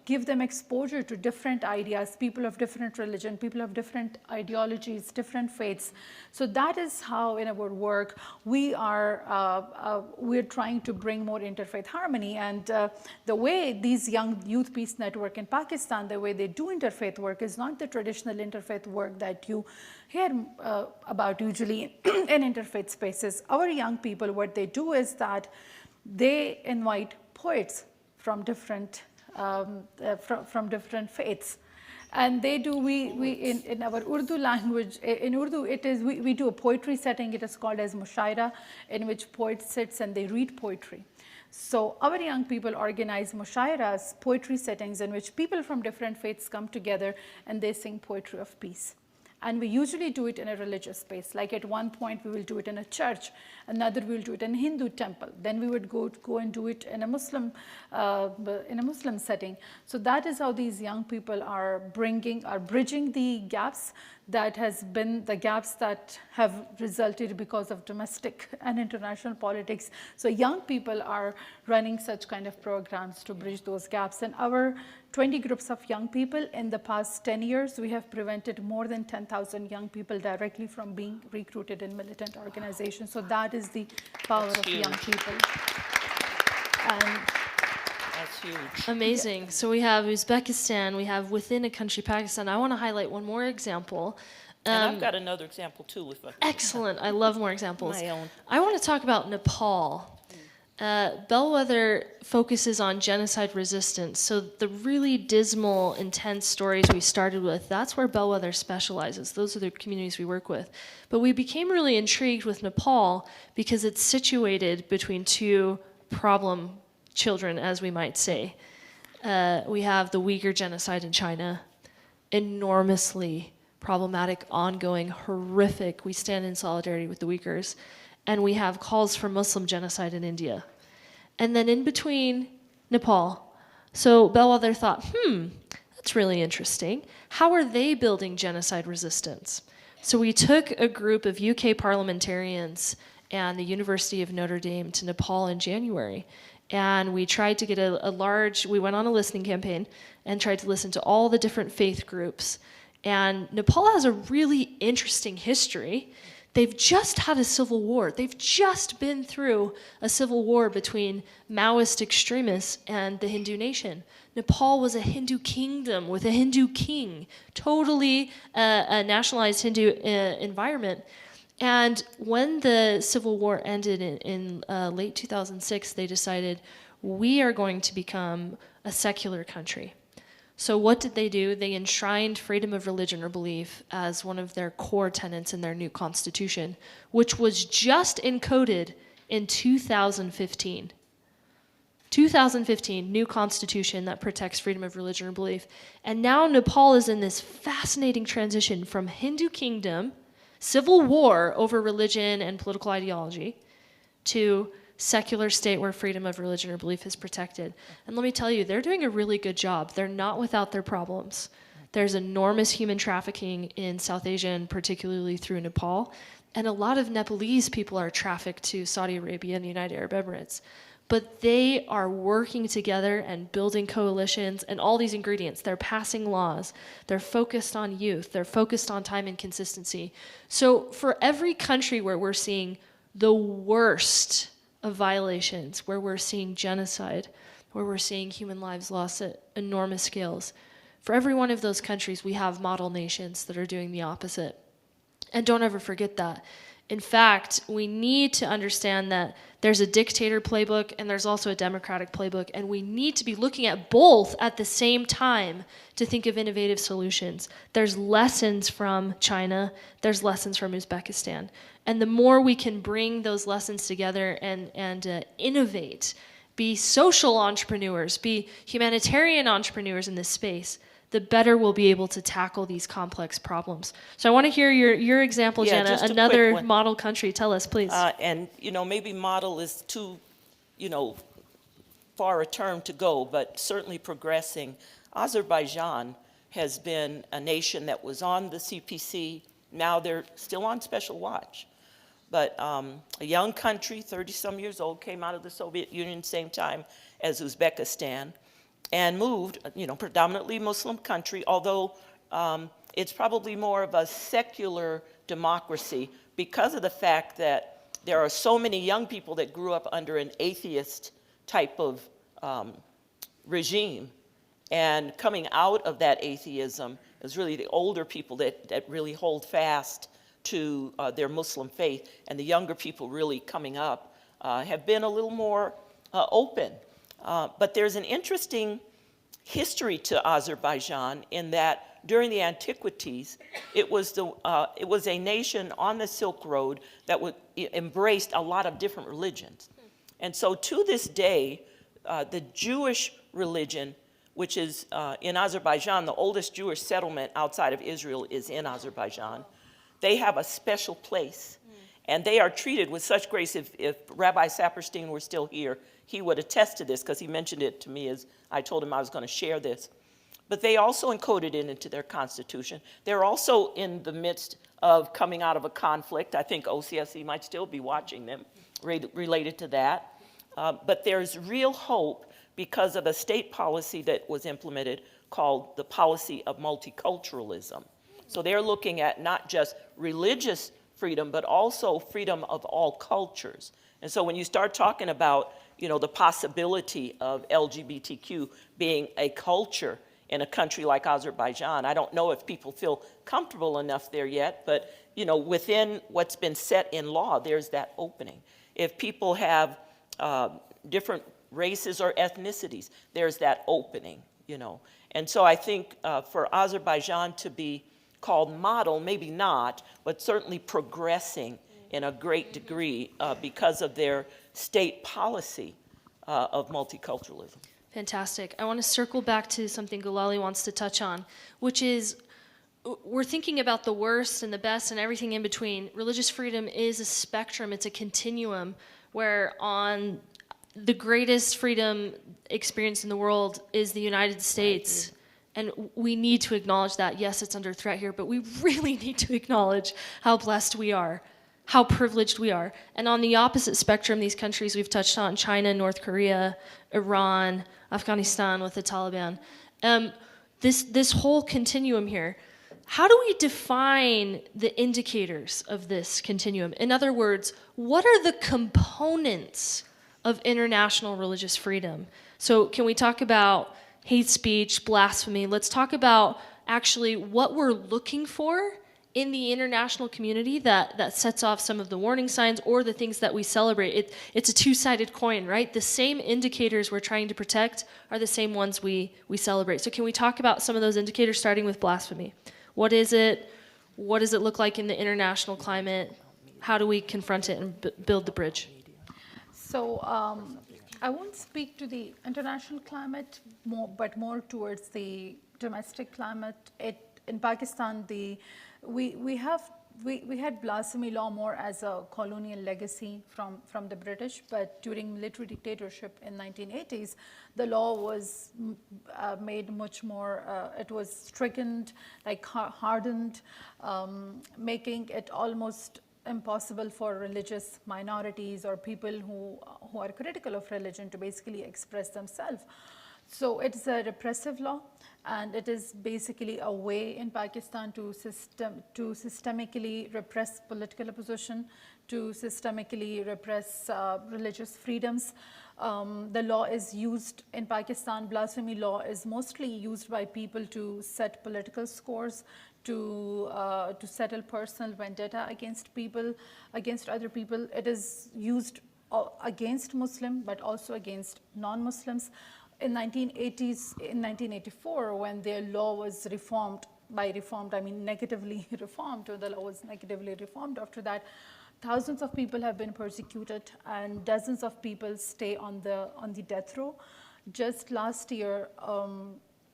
[SPEAKER 5] give them exposure to different ideas, people of different religion, people of different ideologies, different faiths. So that is how in our work we're trying to bring more interfaith harmony. And the way these young Youth Peace Network in Pakistan, the way they do interfaith work is not the traditional interfaith work that you hear about usually in interfaith spaces. Our young people, what they do is that they invite poets from different faiths. And they do, in our Urdu language, in Urdu, we do a poetry setting. It is called as mushaira, in which poets sits and they read poetry. So our young people organize mushairas, poetry settings, in which people from different faiths come together and they sing poetry of peace. And we usually do it in a religious space. Like at one point, we will do it in a church. Another, we'll do it in a Hindu temple. Then we would go and do it in a Muslim setting. So that is how these young people are bridging the gaps that have resulted because of domestic and international politics. So young people are running such kind of programs to bridge those gaps. And our 20 groups of young people, in the past 10 years, we have prevented more than 10,000 young people directly from being recruited in militant organizations. So that is the power of young people. And
[SPEAKER 4] That's huge.
[SPEAKER 2] Amazing. So we have Uzbekistan, we have within a country, Pakistan. I want to highlight one more example.
[SPEAKER 4] And I've got another example too.
[SPEAKER 2] Excellent. I love more examples.
[SPEAKER 4] My own.
[SPEAKER 2] I want to talk about Nepal. Bellwether focuses on genocide resistance. So the really dismal, intense stories we started with, that's where Bellwether specializes. Those are the communities we work with. But we became really intrigued with Nepal because it's situated between two problem children, as we might say. We have the Uyghur genocide in China, enormously problematic, ongoing, horrific. We stand in solidarity with the Uyghurs. And we have calls for Muslim genocide in India. And then in between, Nepal. So Bellwether thought, that's really interesting. How are they building genocide resistance? So we took a group of UK parliamentarians and the University of Notre Dame to Nepal in January. And we tried to get we went on a listening campaign and tried to listen to all the different faith groups. And Nepal has a really interesting history. They've just had a civil war. They've just been through a civil war between Maoist extremists and the Hindu nation. Nepal was a Hindu kingdom with a Hindu king, totally a nationalized Hindu environment. And when the civil war ended in late 2006, they decided, we are going to become a secular country. So what did they do? They enshrined freedom of religion or belief as one of their core tenets in their new constitution, which was just encoded in 2015. 2015, new constitution that protects freedom of religion or belief. And now Nepal is in this fascinating transition from Hindu kingdom, civil war over religion and political ideology, to secular state where freedom of religion or belief is protected. And let me tell you, they're doing a really good job. They're not without their problems. There's enormous human trafficking in South Asia, and particularly through Nepal. And a lot of Nepalese people are trafficked to Saudi Arabia and the United Arab Emirates. But they are working together and building coalitions and all these ingredients. They're passing laws. They're focused on youth. They're focused on time and consistency. So for every country where we're seeing the worst of violations, where we're seeing genocide, where we're seeing human lives lost at enormous scales, for every one of those countries, we have model nations that are doing the opposite. And don't ever forget that. In fact, we need to understand that there's a dictator playbook and there's also a democratic playbook, and we need to be looking at both at the same time to think of innovative solutions. There's lessons from China, there's lessons from Uzbekistan. And the more we can bring those lessons together and innovate, be social entrepreneurs, be humanitarian entrepreneurs in this space, the better we'll be able to tackle these complex problems. So I want to hear your example,
[SPEAKER 4] Yeah,
[SPEAKER 2] Jannah,
[SPEAKER 4] just a quick
[SPEAKER 2] another
[SPEAKER 4] one.
[SPEAKER 2] model country. Tell us, please.
[SPEAKER 4] And, maybe model is too, far a term to go, but certainly progressing. Azerbaijan has been a nation that was on the CPC. Now they're still on special watch. But a young country, 30-some years old, came out of the Soviet Union same time as Uzbekistan, and moved, predominantly Muslim country, although it's probably more of a secular democracy because of the fact that there are so many young people that grew up under an atheist type of regime. And coming out of that atheism is really the older people that really hold fast to their Muslim faith, and the younger people really coming up have been a little more open. But there's an interesting history to Azerbaijan in that during the antiquities, it was a nation on the Silk Road that embraced a lot of different religions. And so to this day, the Jewish religion, which is in Azerbaijan, the oldest Jewish settlement outside of Israel is in Azerbaijan, they have a special place. And they are treated with such grace. If Rabbi Saperstein were still here, he would attest to this because he mentioned it to me as I told him I was going to share this. But they also encoded it into their constitution. They're also in the midst of coming out of a conflict. I think OCSC might still be watching them related to that. But there's real hope because of a state policy that was implemented called the policy of multiculturalism. So they're looking at not just religious freedom, but also freedom of all cultures. And so when you start talking about, the possibility of LGBTQ being a culture in a country like Azerbaijan, I don't know if people feel comfortable enough there yet, but, within what's been set in law, there's that opening. If people have different races or ethnicities, there's that opening, And so I think for Azerbaijan to be called model, maybe not, but certainly progressing in a great degree because of their state policy of multiculturalism.
[SPEAKER 2] Fantastic. I want to circle back to something Gulalai wants to touch on, which is we're thinking about the worst and the best and everything in between. Religious freedom is a spectrum. It's a continuum where on the greatest freedom experience in the world is the United States. And we need to acknowledge that. Yes, it's under threat here, but we really need to acknowledge how blessed we are, how privileged we are. And on the opposite spectrum, these countries we've touched on, China, North Korea, Iran, Afghanistan with the Taliban, this whole continuum here, how do we define the indicators of this continuum? In other words, what are the components of international religious freedom? So can we talk about hate speech, blasphemy? Let's talk about actually what we're looking for in the international community that sets off some of the warning signs or the things that we celebrate. It's a two-sided coin, right? The same indicators we're trying to protect are the same ones we celebrate. So can we talk about some of those indicators, starting with blasphemy? What is it? What does it look like in the international climate? How do we confront it and build the bridge?
[SPEAKER 5] So I won't speak to the international climate, but more towards the domestic climate. In Pakistan, we had blasphemy law more as a colonial legacy from the British, but during military dictatorship in 1980s, the law was made much more, it was strictened, like hardened, making it almost impossible for religious minorities or people who are critical of religion to basically express themselves. So it's a repressive law, and it is basically a way in Pakistan to systemically repress political opposition, to systemically repress religious freedoms. The law is used in Pakistan, blasphemy law is mostly used by people to set political scores, to settle personal vendetta against people, against other people. It is used against Muslim, but also against non-Muslims. In 1984, when their law was reformed, by reformed I mean negatively reformed, or the law was negatively reformed after that, thousands of people have been persecuted and dozens of people stay on the death row. Just last year,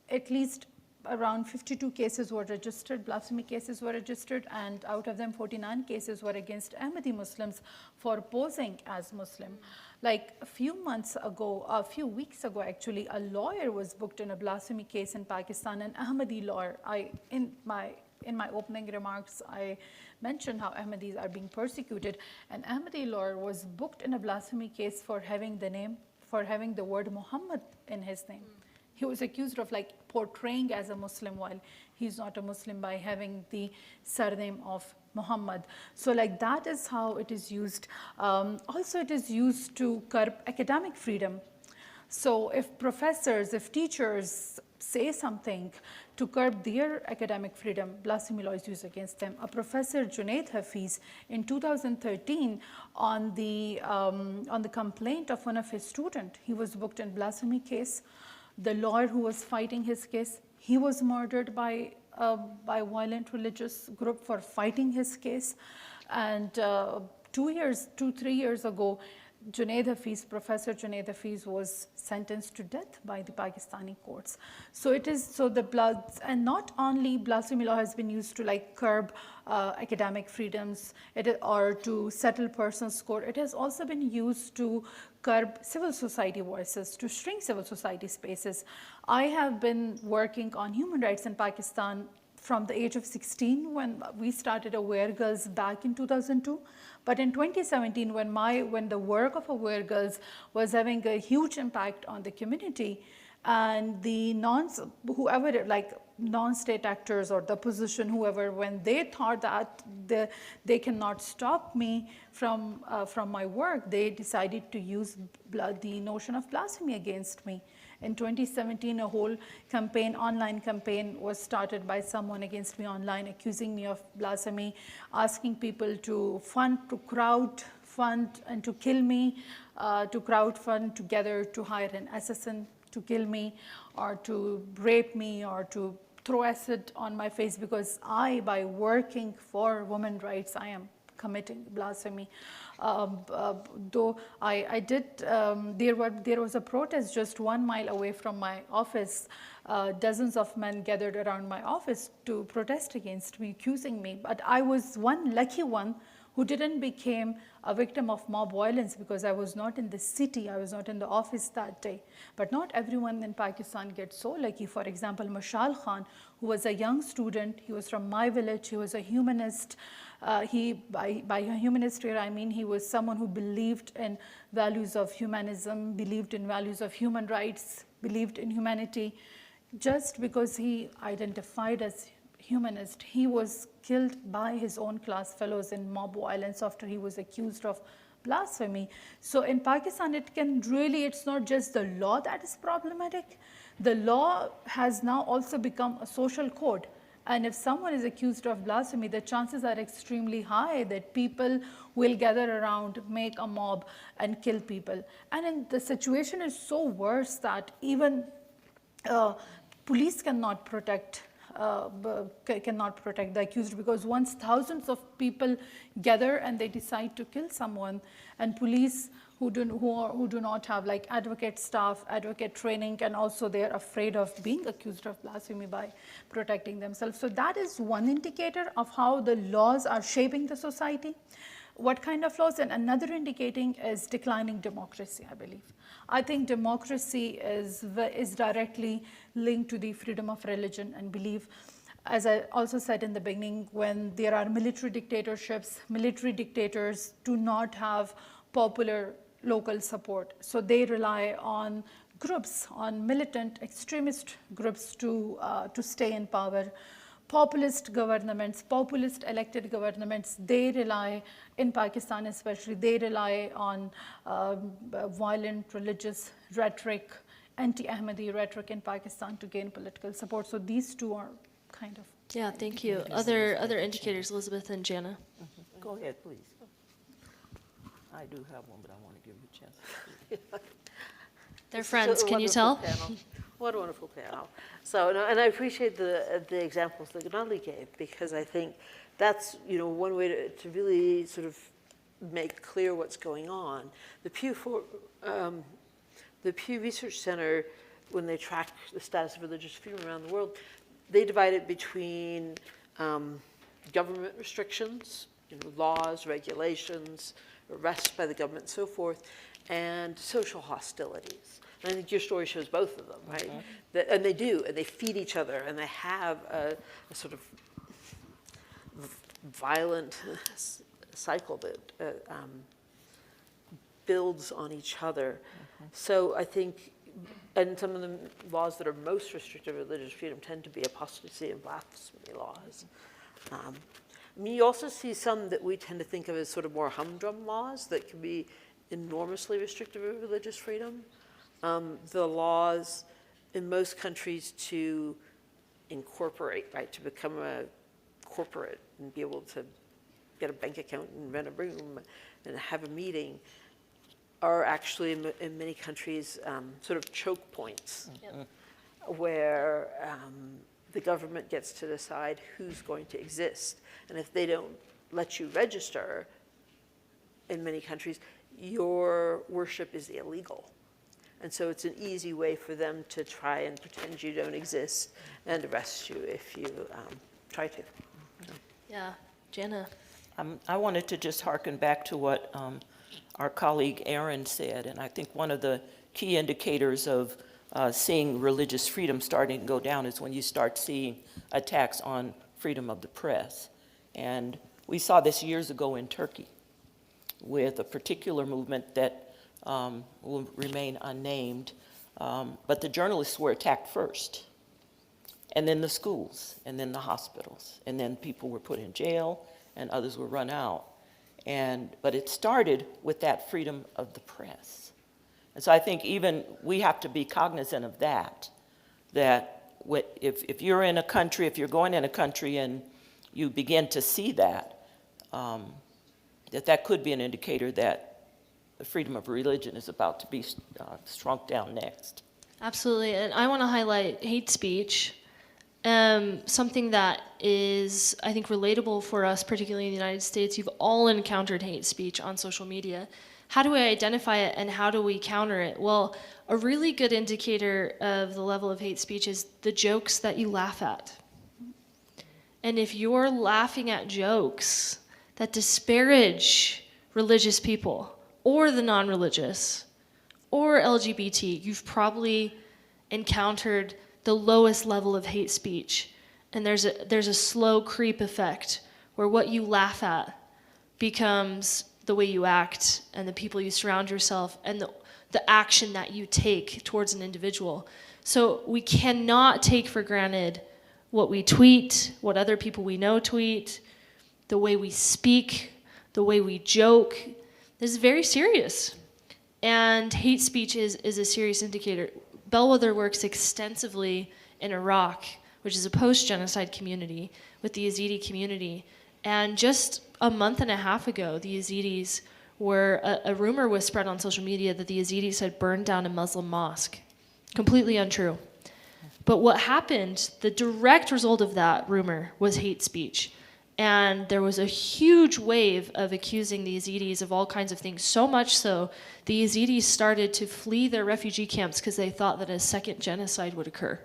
[SPEAKER 5] at least around 52 cases were registered, blasphemy cases were registered, and out of them 49 cases were against Ahmadi Muslims for posing as Muslim. Like a few weeks ago actually, a lawyer was booked in a blasphemy case in Pakistan, an Ahmadi lawyer. In my opening remarks, I mentioned how Ahmadis are being persecuted. An Ahmadi lawyer was booked in a blasphemy case for having the word Muhammad in his name. He was accused of like portraying as a Muslim while he's not a Muslim by having the surname of Muhammad. So like that is how it is used. Also it is used to curb academic freedom. So if professors, if teachers say something to curb their academic freedom, blasphemy law is used against them. A professor, Junaid Hafiz, in 2013, on the complaint of one of his students, he was booked in blasphemy case. The lawyer who was fighting his case, he was murdered by a violent religious group for fighting his case. And 3 years ago, Junaid Hafiz, Professor Junaid Hafiz, was sentenced to death by the Pakistani courts. So it is, so the blood, and not only blasphemy law has been used to like curb academic freedoms or to settle persons' score, it has also been used to curb civil society voices, to shrink civil society spaces. I have been working on human rights in Pakistan from the age of 16 when we started Aware Girls back in 2002. But in 2017, when the work of Aware Girls was having a huge impact on the community, and the non-state actors or the opposition, whoever, when they thought that they cannot stop me from my work, they decided to use the notion of blasphemy against me. In 2017, a whole campaign, online campaign, was started by someone against me online, accusing me of blasphemy, asking people to crowdfund and to kill me, to crowdfund together to hire an assassin to kill me, or to rape me, or to throw acid on my face, because by working for women's rights, I am committing blasphemy. Though I did, there was a protest just 1 mile away from my office. Dozens of men gathered around my office to protest against me, accusing me. But I was one lucky one who didn't become a victim of mob violence, because I was not in the city, I was not in the office that day. But not everyone in Pakistan gets so lucky. For example, Mashal Khan, who was a young student, he was from my village, he was a humanist. By a humanist here, I mean he was someone who believed in values of humanism, believed in values of human rights, believed in humanity. Just because he identified as humanist, he was killed by his own class fellows in mob violence after he was accused of blasphemy. So in Pakistan, it's not just the law that is problematic. The law has now also become a social code. And if someone is accused of blasphemy, the chances are extremely high that people will gather around, make a mob, and kill people. And the situation is so worse that even police cannot protect the accused, because once thousands of people gather and they decide to kill someone, and police who do not have like advocate staff, advocate training, and also they're afraid of being accused of blasphemy by protecting themselves. So that is one indicator of how the laws are shaping the society. What kind of laws? And another indicating is declining democracy, I believe. I think democracy is directly linked to the freedom of religion and belief. As I also said in the beginning, when there are military dictatorships, military dictators do not have popular local support. So they rely on groups, on militant extremist groups to stay in power. Populist governments, populist elected governments, they rely, in Pakistan especially, they rely on violent religious rhetoric, anti-Ahmadi rhetoric in Pakistan to gain political support. So these two are kind of
[SPEAKER 2] Yeah, thank you. Other indicators, Elizabeth and Jannah.
[SPEAKER 4] Go ahead, please. I do have one, but I want to give you a chance.
[SPEAKER 2] They're
[SPEAKER 3] This is
[SPEAKER 2] friends,
[SPEAKER 3] a
[SPEAKER 2] can you
[SPEAKER 3] wonderful
[SPEAKER 2] tell?
[SPEAKER 3] panel. What a wonderful panel. So, and I appreciate the examples that Gulalai gave, because I think that's, one way to really sort of make clear what's going on. The Pew Research Center, when they track the status of religious freedom around the world, they divide it between government restrictions, laws, regulations, arrests by the government, and so forth, and social hostilities. And I think your story shows both of them, right? And they do, and they feed each other, and they have a sort of violent cycle that builds on each other. So I think, and some of the laws that are most restrictive of religious freedom tend to be apostasy and blasphemy laws. You also see some that we tend to think of as sort of more humdrum laws that can be enormously restrictive of religious freedom. The laws in most countries to incorporate, right, to become a corporate and be able to get a bank account and rent a room and have a meeting are actually in many countries sort of choke points where the government gets to decide who's going to exist. And if they don't let you register in many countries, your worship is illegal. And so it's an easy way for them to try and pretend you don't exist and arrest you if you try to.
[SPEAKER 2] Yeah, Jannah.
[SPEAKER 4] I wanted to just hearken back to what our colleague Aaron said, and I think one of the key indicators of seeing religious freedom starting to go down is when you start seeing attacks on freedom of the press. And we saw this years ago in Turkey with a particular movement that will remain unnamed, but the journalists were attacked first, and then the schools, and then the hospitals, and then people were put in jail, and others were run out. But it started with that freedom of the press. And so I think even we have to be cognizant of that if you're in a country, if you're going in a country and you begin to see that, that could be an indicator that the freedom of religion is about to be shrunk down next.
[SPEAKER 2] Absolutely, and I want to highlight hate speech, something that is, I think, relatable for us, particularly in the United States. You've all encountered hate speech on social media. How do we identify it and how do we counter it? Well, a really good indicator of the level of hate speech is the jokes that you laugh at. And if you're laughing at jokes that disparage religious people or the non-religious or LGBT, you've probably encountered the lowest level of hate speech. And there's a slow creep effect where what you laugh at becomes the way you act and the people you surround yourself and the action that you take towards an individual. So we cannot take for granted what we tweet, what other people we know tweet, the way we speak, the way we joke. This is very serious. And hate speech is a serious indicator. Bellwether works extensively in Iraq, which is a post-genocide community, with the Yazidi community. And just a month and a half ago, the Yazidis were, a rumor was spread on social media that the Yazidis had burned down a Muslim mosque. Completely untrue. But what happened, the direct result of that rumor was hate speech. And there was a huge wave of accusing the Yazidis of all kinds of things, so much so the Yazidis started to flee their refugee camps because they thought that a second genocide would occur.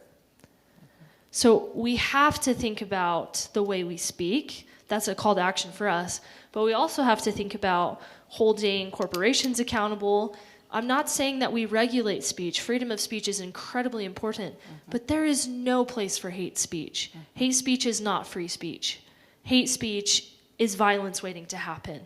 [SPEAKER 2] So we have to think about the way we speak. That's a call to action for us. But we also have to think about holding corporations accountable. I'm not saying that we regulate speech. Freedom of speech is incredibly important. But there is no place for hate speech. Hate speech is not free speech. Hate speech is violence waiting to happen.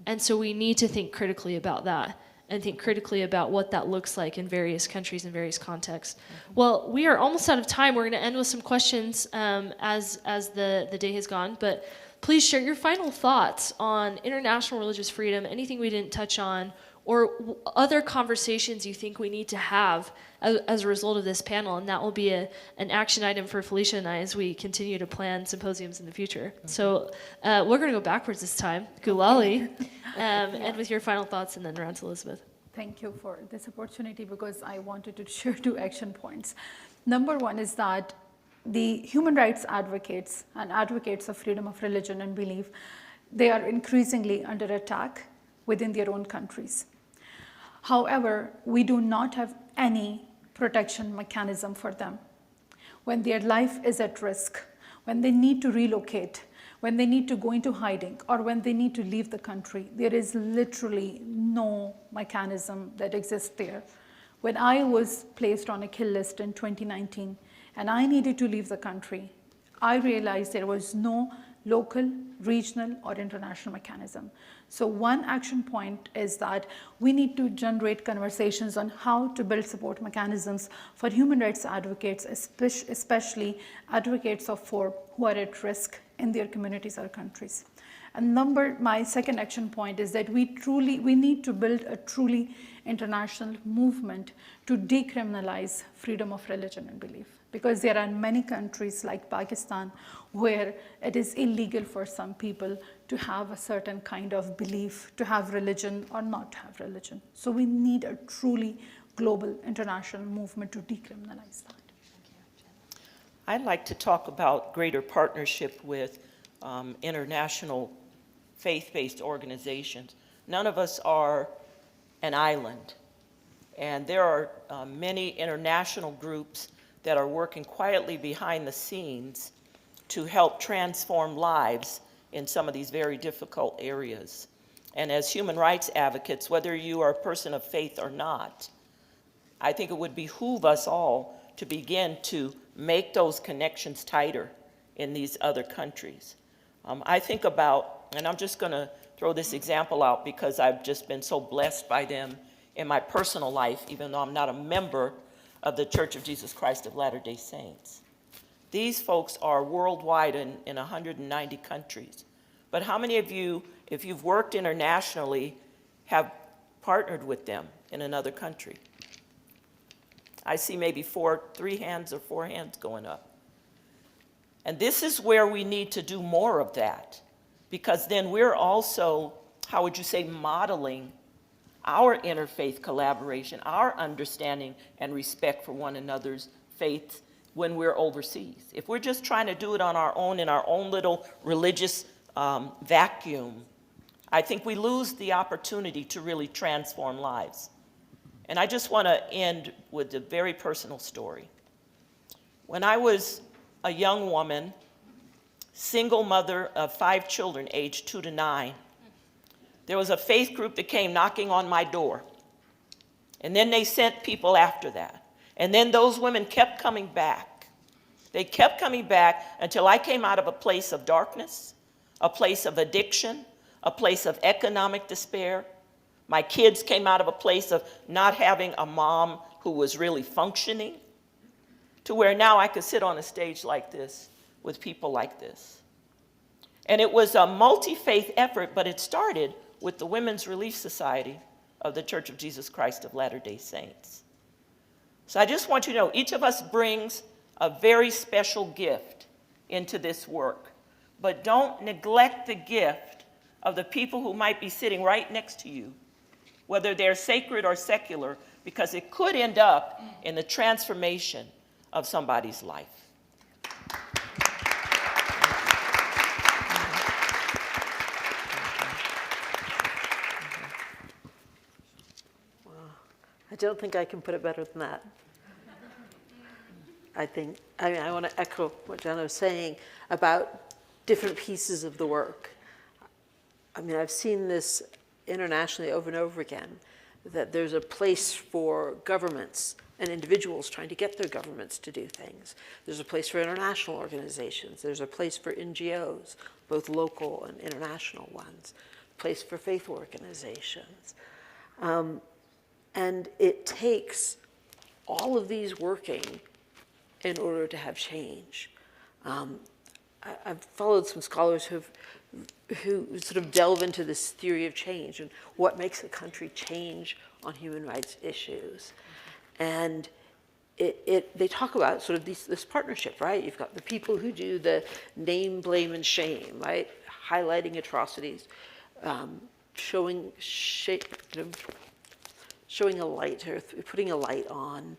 [SPEAKER 2] And so we need to think critically about that and think critically about what that looks like in various countries and various contexts. Well, we are almost out of time. We're going to end with some questions as the day has gone. But please share your final thoughts on international religious freedom, anything we didn't touch on, or other conversations you think we need to have as a result of this panel, and that will be an action item for Felicia and I as we continue to plan symposiums in the future. So we're going to go backwards this time. Gulalai, and with your final thoughts, and then around to Elizabeth.
[SPEAKER 5] Thank you for this opportunity, because I wanted to share 2 action points. Number one is that the human rights advocates and advocates of freedom of religion and belief, they are increasingly under attack within their own countries. However, we do not have any protection mechanism for them. When their life is at risk, when they need to relocate, when they need to go into hiding, or when they need to leave the country, there is literally no mechanism that exists there. When I was placed on a kill list in 2019 and I needed to leave the country, I realized there was no local, regional, or international mechanism. So one action point is that we need to generate conversations on how to build support mechanisms for human rights advocates, especially advocates who are at risk in their communities or countries. And my second action point is that we need to build a truly international movement to decriminalize freedom of religion and belief. Because there are many countries like Pakistan where it is illegal for some people to have a certain kind of belief, to have religion or not have religion. So we need a truly global international movement to decriminalize that.
[SPEAKER 4] I'd like to talk about greater partnership with international faith-based organizations. None of us are an island, and there are many international groups that are working quietly behind the scenes to help transform lives in some of these very difficult areas. And as human rights advocates, whether you are a person of faith or not, I think it would behoove us all to begin to make those connections tighter in these other countries. I think about, and I'm just going to throw this example out because I've just been so blessed by them in my personal life, even though I'm not a member of the Church of Jesus Christ of Latter-day Saints. These folks are worldwide in 190 countries. But how many of you, if you've worked internationally, have partnered with them in another country? I see maybe 3 hands or 4 hands going up. And this is where we need to do more of that, because then we're also, how would you say, modeling our interfaith collaboration, our understanding and respect for one another's faiths when we're overseas. If we're just trying to do it on our own in our own little religious vacuum, I think we lose the opportunity to really transform lives. And I just want to end with a very personal story. When I was a young woman, single mother of 5 children, aged 2 to 9, there was a faith group that came knocking on my door. And then they sent people after that. And then those women kept coming back. They kept coming back until I came out of a place of darkness, a place of addiction, a place of economic despair. My kids came out of a place of not having a mom who was really functioning, to where now I could sit on a stage like this with people like this. And it was a multi-faith effort, but it started with the Women's Relief Society of the Church of Jesus Christ of Latter-day Saints. So I just want you to know, each of us brings a very special gift into this work, but don't neglect the gift of the people who might be sitting right next to you, whether they're sacred or secular, because it could end up in the transformation of somebody's life.
[SPEAKER 3] I don't think I can put it better than that. I want to echo what Jannah was saying about different pieces of the work. I mean, I've seen this internationally over and over again, that there's a place for governments and individuals trying to get their governments to do things. There's a place for international organizations. There's a place for NGOs, both local and international ones. A place for faith organizations. And it takes all of these working in order to have change. I've followed some scholars who've who sort of delve into this theory of change and what makes a country change on human rights issues. And they talk about sort of this partnership, right? You've got the people who do the name, blame, and shame, right? Highlighting atrocities, showing a light, or putting a light on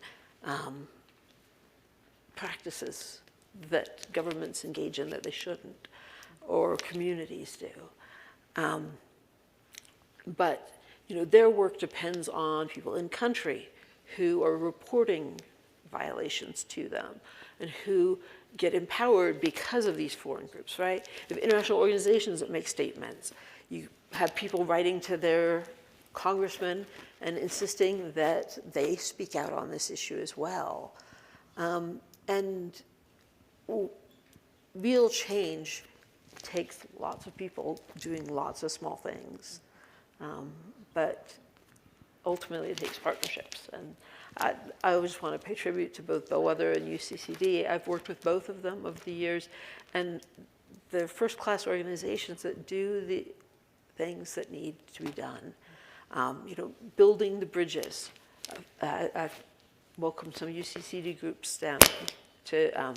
[SPEAKER 3] practices that governments engage in that they shouldn't, or communities do. But their work depends on people in country who are reporting violations to them and who get empowered because of these foreign groups, right? You have international organizations that make statements. You have people writing to their congressmen and insisting that they speak out on this issue as well. And real change takes lots of people doing lots of small things. But ultimately it takes partnerships. And I just want to pay tribute to both Bellwether and UCCD. I've worked with both of them over the years, and they're first-class organizations that do the things that need to be done. Building the bridges. I've welcomed some UCCD groups down to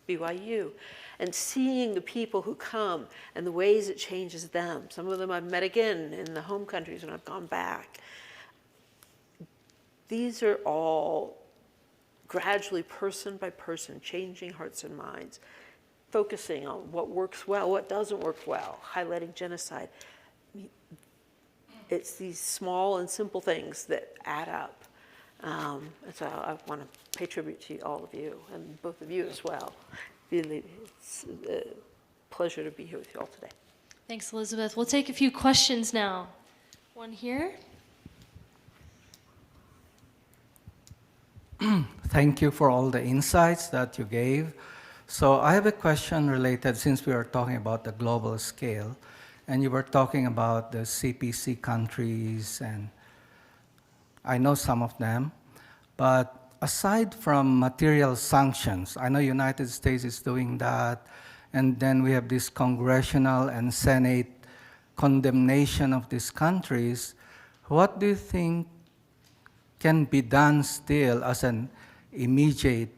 [SPEAKER 3] BYU, and seeing the people who come and the ways it changes them. Some of them I've met again in the home countries when I've gone back. These are all gradually, person by person, changing hearts and minds, focusing on what works well, what doesn't work well, highlighting genocide. It's these small and simple things that add up. And so I want to pay tribute to all of you, and both of you as well. Really, it's a pleasure to be here with you all today.
[SPEAKER 2] Thanks, Elizabeth. We'll take a few questions now. One here.
[SPEAKER 6] Thank you for all the insights that you gave. So I have a question related, since we are talking about the global scale, and you were talking about the CPC countries, and I know some of them, but aside from material sanctions, I know United States is doing that, and then we have this congressional and Senate condemnation of these countries. What do you think can be done still as an immediate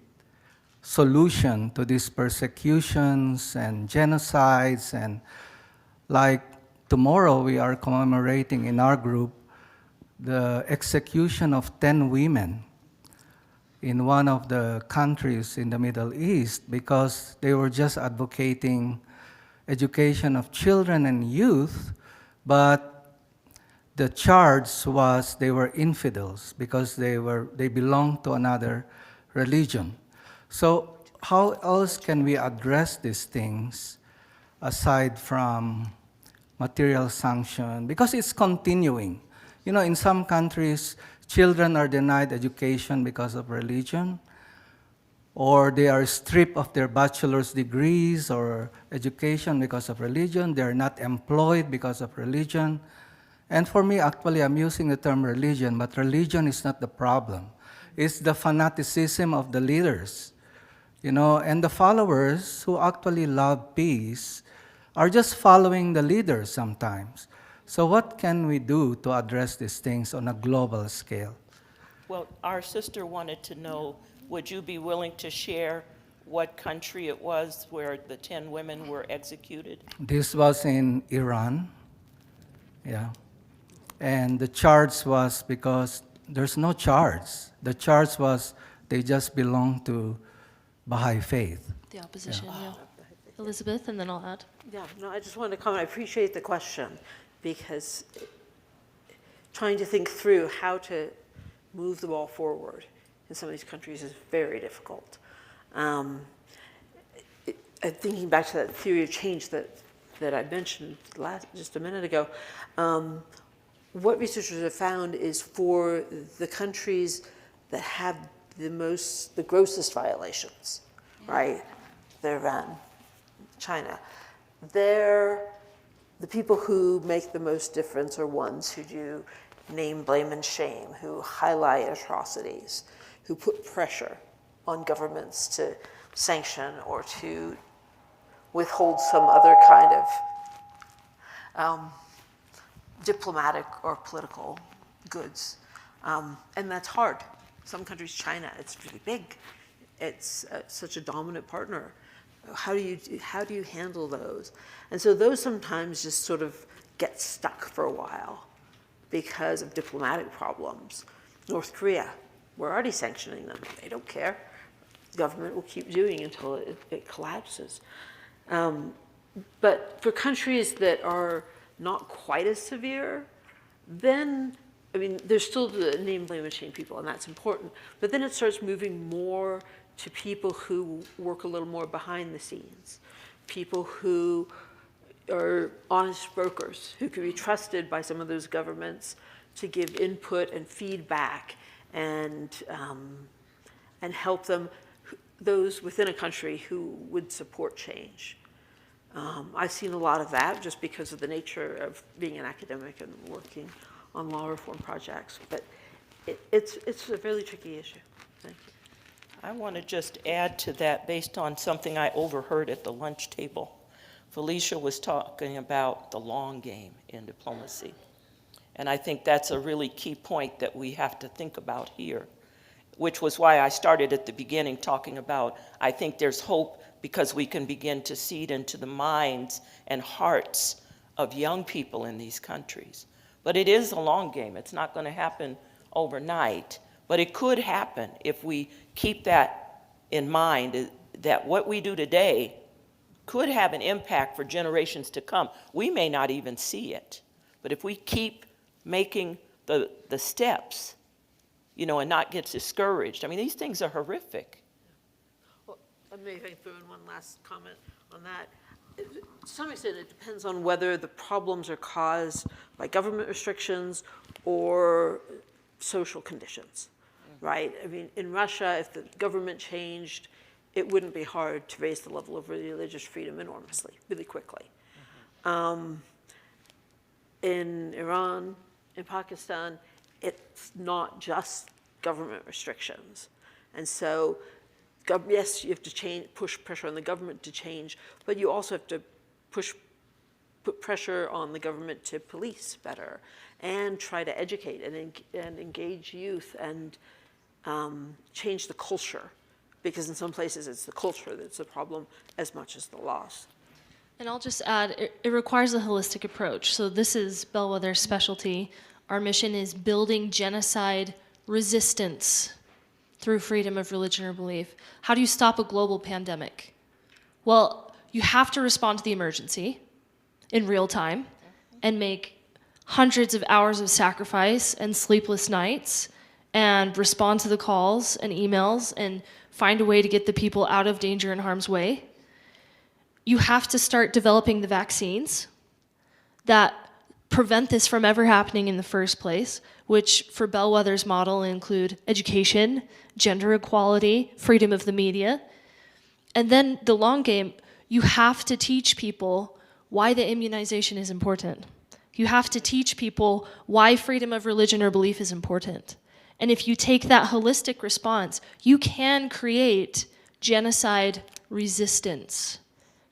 [SPEAKER 6] solution to these persecutions and genocides? And like tomorrow we are commemorating in our group the execution of 10 women in one of the countries in the Middle East because they were just advocating education of children and youth, but the charge was they were infidels because they belonged to another religion. So how else can we address these things aside from material sanction? Because it's continuing. In some countries, children are denied education because of religion, or they are stripped of their bachelor's degrees or education because of religion. They are not employed because of religion. And for me, actually, I'm using the term religion, but religion is not the problem. It's the fanaticism of the leaders, and the followers who actually love peace are just following the leaders sometimes. So what can we do to address these things on a global scale?
[SPEAKER 4] Well, our sister wanted to know, would you be willing to share what country it was where the 10 women were executed?
[SPEAKER 6] This was in Iran, yeah. And the charge was because there's no charge. The charge was they just belong to Baha'i faith.
[SPEAKER 2] The opposition, yeah. Elizabeth, and then I'll add.
[SPEAKER 3] Yeah, no, I just wanted to comment. I appreciate the question because trying to think through how to move the ball forward in some of these countries is very difficult. Thinking back to that theory of change that I mentioned just a minute ago, what researchers have found is for the countries that have the grossest violations, right? Iran, China. The people who make the most difference are ones who do name, blame, and shame, who highlight atrocities, who put pressure on governments to sanction or to withhold some other kind of diplomatic or political goods. And that's hard. Some countries, China, it's really big. It's such a dominant partner. How do you handle those? And so those sometimes just sort of get stuck for a while because of diplomatic problems. North Korea, we're already sanctioning them. They don't care. The government will keep doing until it collapses. But for countries that are not quite as severe, then, I mean, there's still the name, blame, and shame people, and that's important. But then it starts moving more to people who work a little more behind the scenes, people who are honest brokers, who can be trusted by some of those governments to give input and feedback and help them, those within a country who would support change. I've seen a lot of that just because of the nature of being an academic and working on law reform projects. But it's a really tricky issue. Thank you.
[SPEAKER 4] I want to just add to that based on something I overheard at the lunch table. Felicia was talking about the long game in diplomacy. And I think that's a really key point that we have to think about here, which was why I started at the beginning talking about, I think there's hope because we can begin to seed into the minds and hearts of young people in these countries. But it is a long game. It's not going to happen overnight, but it could happen if we keep that in mind, that what we do today could have an impact for generations to come. We may not even see it, but if we keep making the steps, you know, and not get discouraged. I mean, these things are horrific.
[SPEAKER 3] Well, let me throw in one last comment on that. To some extent, it depends on whether the problems are caused by government restrictions or social conditions, right? I mean, in Russia, if the government changed, it wouldn't be hard to raise the level of religious freedom enormously, really quickly. In Iran, in Pakistan, it's not just government restrictions. And so, yes, you have to push pressure on the government to change, but you also have to put pressure on the government to police better and try to educate and engage youth and change the culture. Because in some places it's the culture that's the problem as much as the laws.
[SPEAKER 2] And I'll just add, it requires a holistic approach. So this is Bellwether's specialty. Our mission is building genocide resistance through freedom of religion or belief. How do you stop a global pandemic? Well, you have to respond to the emergency in real time and make hundreds of hours of sacrifice and sleepless nights and respond to the calls and emails and find a way to get the people out of danger and harm's way. You have to start developing the vaccines that prevent this from ever happening in the first place, which for Bellwether's model include education, gender equality, freedom of the media. And then the long game, you have to teach people why the immunization is important. You have to teach people why freedom of religion or belief is important. And if you take that holistic response, you can create genocide resistance,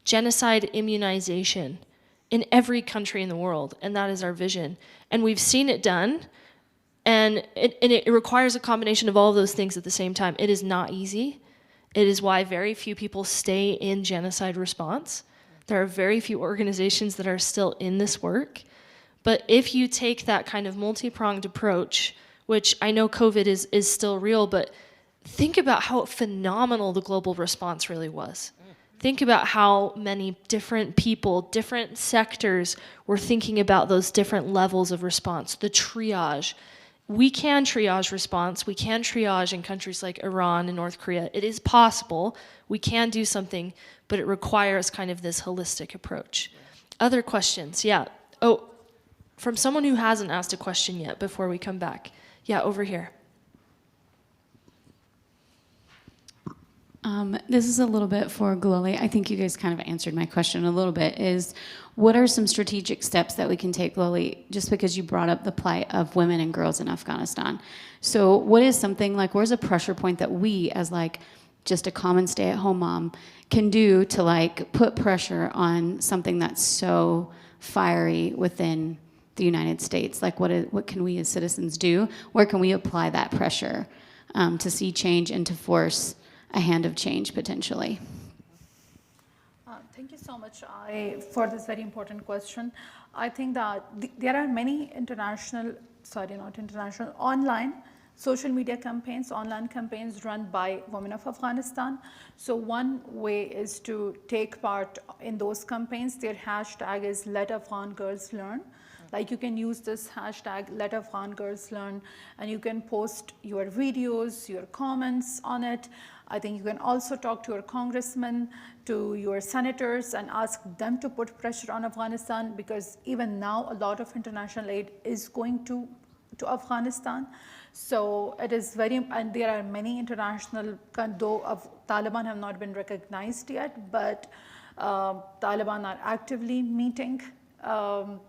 [SPEAKER 2] genocide immunization in every country in the world, and that is our vision. And we've seen it done, and it requires a combination of all of those things at the same time. It is not easy. It is why very few people stay in genocide response. There are very few organizations that are still in this work. But if you take that kind of multi-pronged approach, which I know COVID is still real, but think about how phenomenal the global response really was. Think about how many different people, different sectors were thinking about those different levels of response, the triage. We can triage response. We can triage in countries like Iran and North Korea. It is possible. We can do something, but it requires kind of this holistic approach. Other questions? Yeah. Oh, from someone who hasn't asked a question yet before we come back. Yeah, over here.
[SPEAKER 7] This is a little bit for Gulalai. I think you guys kind of answered my question a little bit, is what are some strategic steps that we can take, Gulalai, just because you brought up the plight of women and girls in Afghanistan. So what is something, like, where's a pressure point that we, as like just a common stay-at-home mom, can do to like put pressure on something that's so fiery within the United States? Like, what can we as citizens do? Where can we apply that pressure to see change and to force a hand of change potentially?
[SPEAKER 5] Thank you so much for this very important question. I think that there are many online social media campaigns, online campaigns run by women of Afghanistan. So one way is to take part in those campaigns. Their hashtag is Let Afghan Girls Learn. Like, you can use this hashtag Let Afghan Girls Learn, and you can post your videos, your comments on it. I think you can also talk to your congressmen, to your senators, and ask them to put pressure on Afghanistan, because even now a lot of international aid is going to Afghanistan. So it is and there are many international, though Taliban have not been recognized yet, but Taliban are actively meeting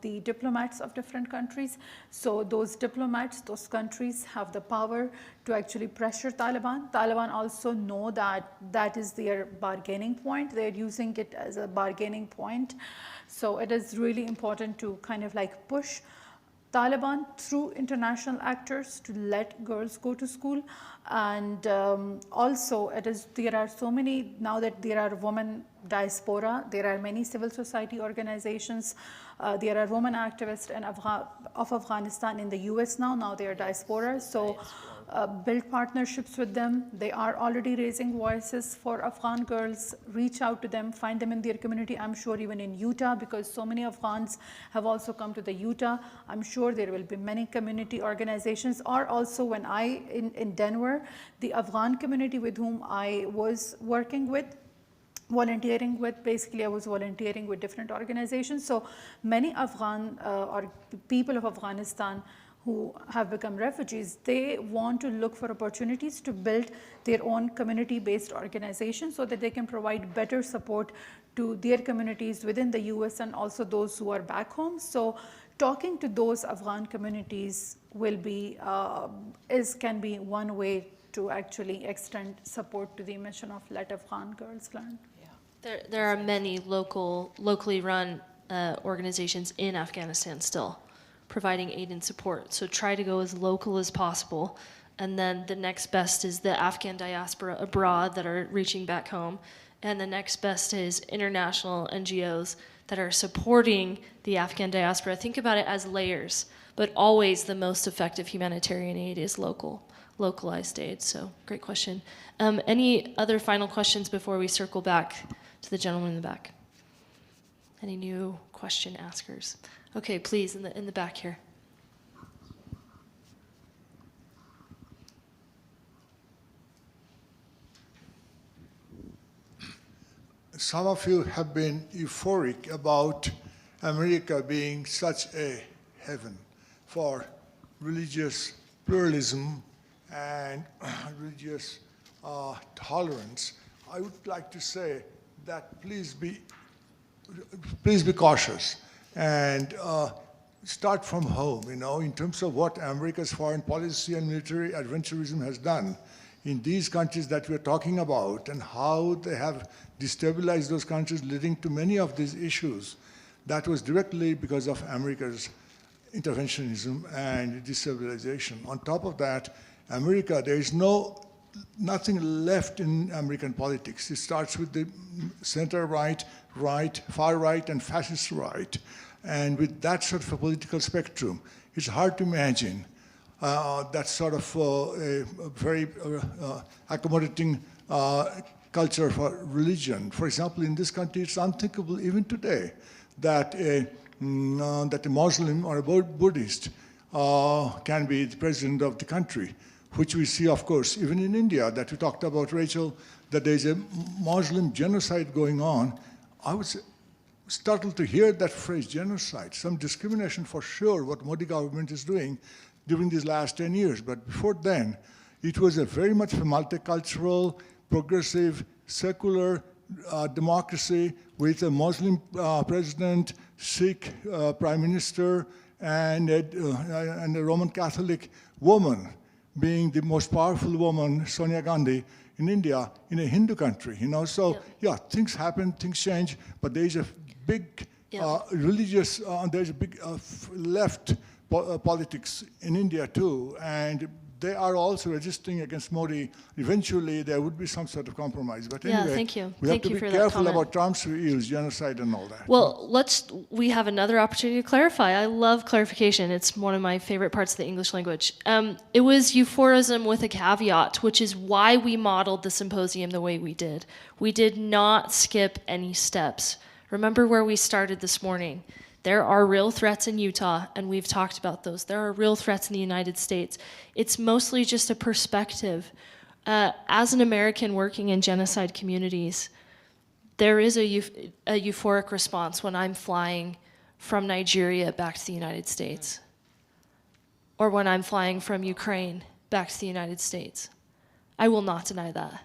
[SPEAKER 5] the diplomats of different countries. So those diplomats, those countries have the power to actually pressure Taliban. Taliban also know that is their bargaining point. They're using it as a bargaining point. So it is really important to kind of like push Taliban through international actors to let girls go to school. And also there are so many, now that there are women diaspora, there are many civil society organizations, there are women activists of Afghanistan in the US now they are diaspora. So build partnerships with them. They are already raising voices for Afghan girls. Reach out to them, find them in their community. I'm sure even in Utah, because so many Afghans have also come to the Utah. I'm sure there will be many community organizations. Or also when in Denver, the Afghan community with whom I was volunteering with, basically I was volunteering with different organizations. So many Afghan or people of Afghanistan who have become refugees, they want to look for opportunities to build their own community-based organizations so that they can provide better support to their communities within the US and also those who are back home. So talking to those Afghan communities will be, can be one way to actually extend support to the mission of Let Afghan Girls Learn.
[SPEAKER 2] There are many locally run organizations in Afghanistan still providing aid and support. So try to go as local as possible. And then the next best is the Afghan diaspora abroad that are reaching back home. And the next best is international NGOs that are supporting the Afghan diaspora. Think about it as layers, but always the most effective humanitarian aid is localized aid. So great question. Any other final questions before we circle back to the gentleman in the back? Any new question askers? Okay, please, in the back here.
[SPEAKER 8] Some of you have been euphoric about America being such a heaven for religious pluralism and religious tolerance. I would like to say that please be cautious and start from home, in terms of what America's foreign policy and military adventurism has done in these countries that we're talking about, and how they have destabilized those countries, leading to many of these issues. That was directly because of America's interventionism and destabilization. On top of that, America, there is nothing left in American politics. It starts with the center right, far right, and fascist right. And with that sort of a political spectrum, it's hard to imagine that sort of a very accommodating culture for religion. For example, in this country, it's unthinkable even today that a Muslim or a Buddhist can be the president of the country, which we see, of course, even in India, that we talked about, Rachel, that there's a Muslim genocide going on. I was startled to hear that phrase, genocide, some discrimination for sure, what Modi government is doing during these last 10 years. But before then, it was a very much a multicultural, progressive, secular democracy with a Muslim president, Sikh prime minister, and a Roman Catholic woman being the most powerful woman, Sonia Gandhi, in India, in a Hindu country, So, yeah, things happen, things change, but there is a big
[SPEAKER 2] Yeah.
[SPEAKER 8] Religious, there's a big left politics in India too, and they are also resisting against Modi. Eventually, there would be some sort of compromise. But
[SPEAKER 2] Yeah,
[SPEAKER 8] anyway,
[SPEAKER 2] thank you.
[SPEAKER 8] we
[SPEAKER 2] Thank
[SPEAKER 8] have
[SPEAKER 2] you
[SPEAKER 8] to
[SPEAKER 2] for
[SPEAKER 8] be
[SPEAKER 2] that
[SPEAKER 8] careful
[SPEAKER 2] comment.
[SPEAKER 8] about terms we use, genocide and all that.
[SPEAKER 2] Well, we have another opportunity to clarify. I love clarification. It's one of my favorite parts of the English language. It was euphorism with a caveat, which is why we modeled the symposium the way we did. We did not skip any steps. Remember where we started this morning. There are real threats in Utah, and we've talked about those. There are real threats in the United States. It's mostly just a perspective. As an American working in genocide communities, there is a euphoric response when I'm flying from Nigeria back to the United States, or when I'm flying from Ukraine back to the United States. I will not deny that.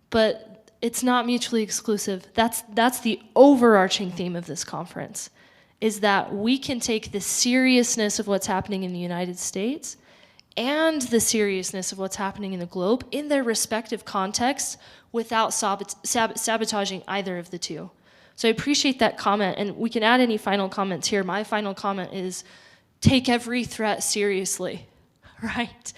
[SPEAKER 2] But it's not mutually exclusive. That's the overarching theme of this conference, is that we can take the seriousness of what's happening in the United States and the seriousness of what's happening in the globe in their respective contexts without sabotaging either of the two. So I appreciate that comment, and we can add any final comments here. My final comment is take every threat seriously, right?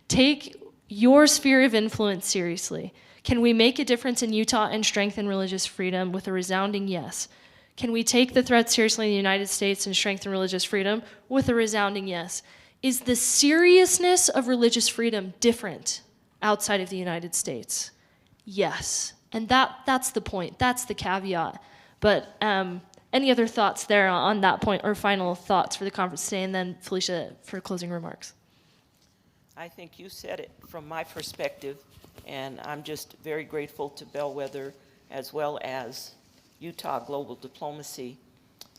[SPEAKER 2] Take your sphere of influence seriously. Can we make a difference in Utah and strengthen religious freedom? With a resounding yes. Can we take the threat seriously in the United States and strengthen religious freedom? With a resounding yes. Is the seriousness of religious freedom different outside of the United States? Yes. And that's the point. That's the caveat. But any other thoughts there on that point, or final thoughts for the conference today? And then Felicia for closing remarks.
[SPEAKER 4] I think you said it from my perspective, and I'm just very grateful to Bellwether as well as Utah Global Diplomacy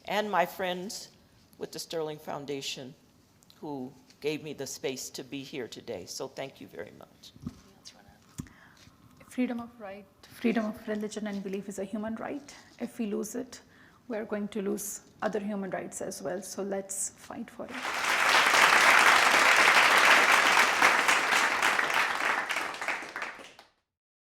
[SPEAKER 4] and my friends with the Sterling Foundation who gave me the space to be here today. So thank you very much.
[SPEAKER 5] Freedom of right, freedom of religion and belief is a human right. If we lose it, we're going to lose other human rights as well. So let's fight for it.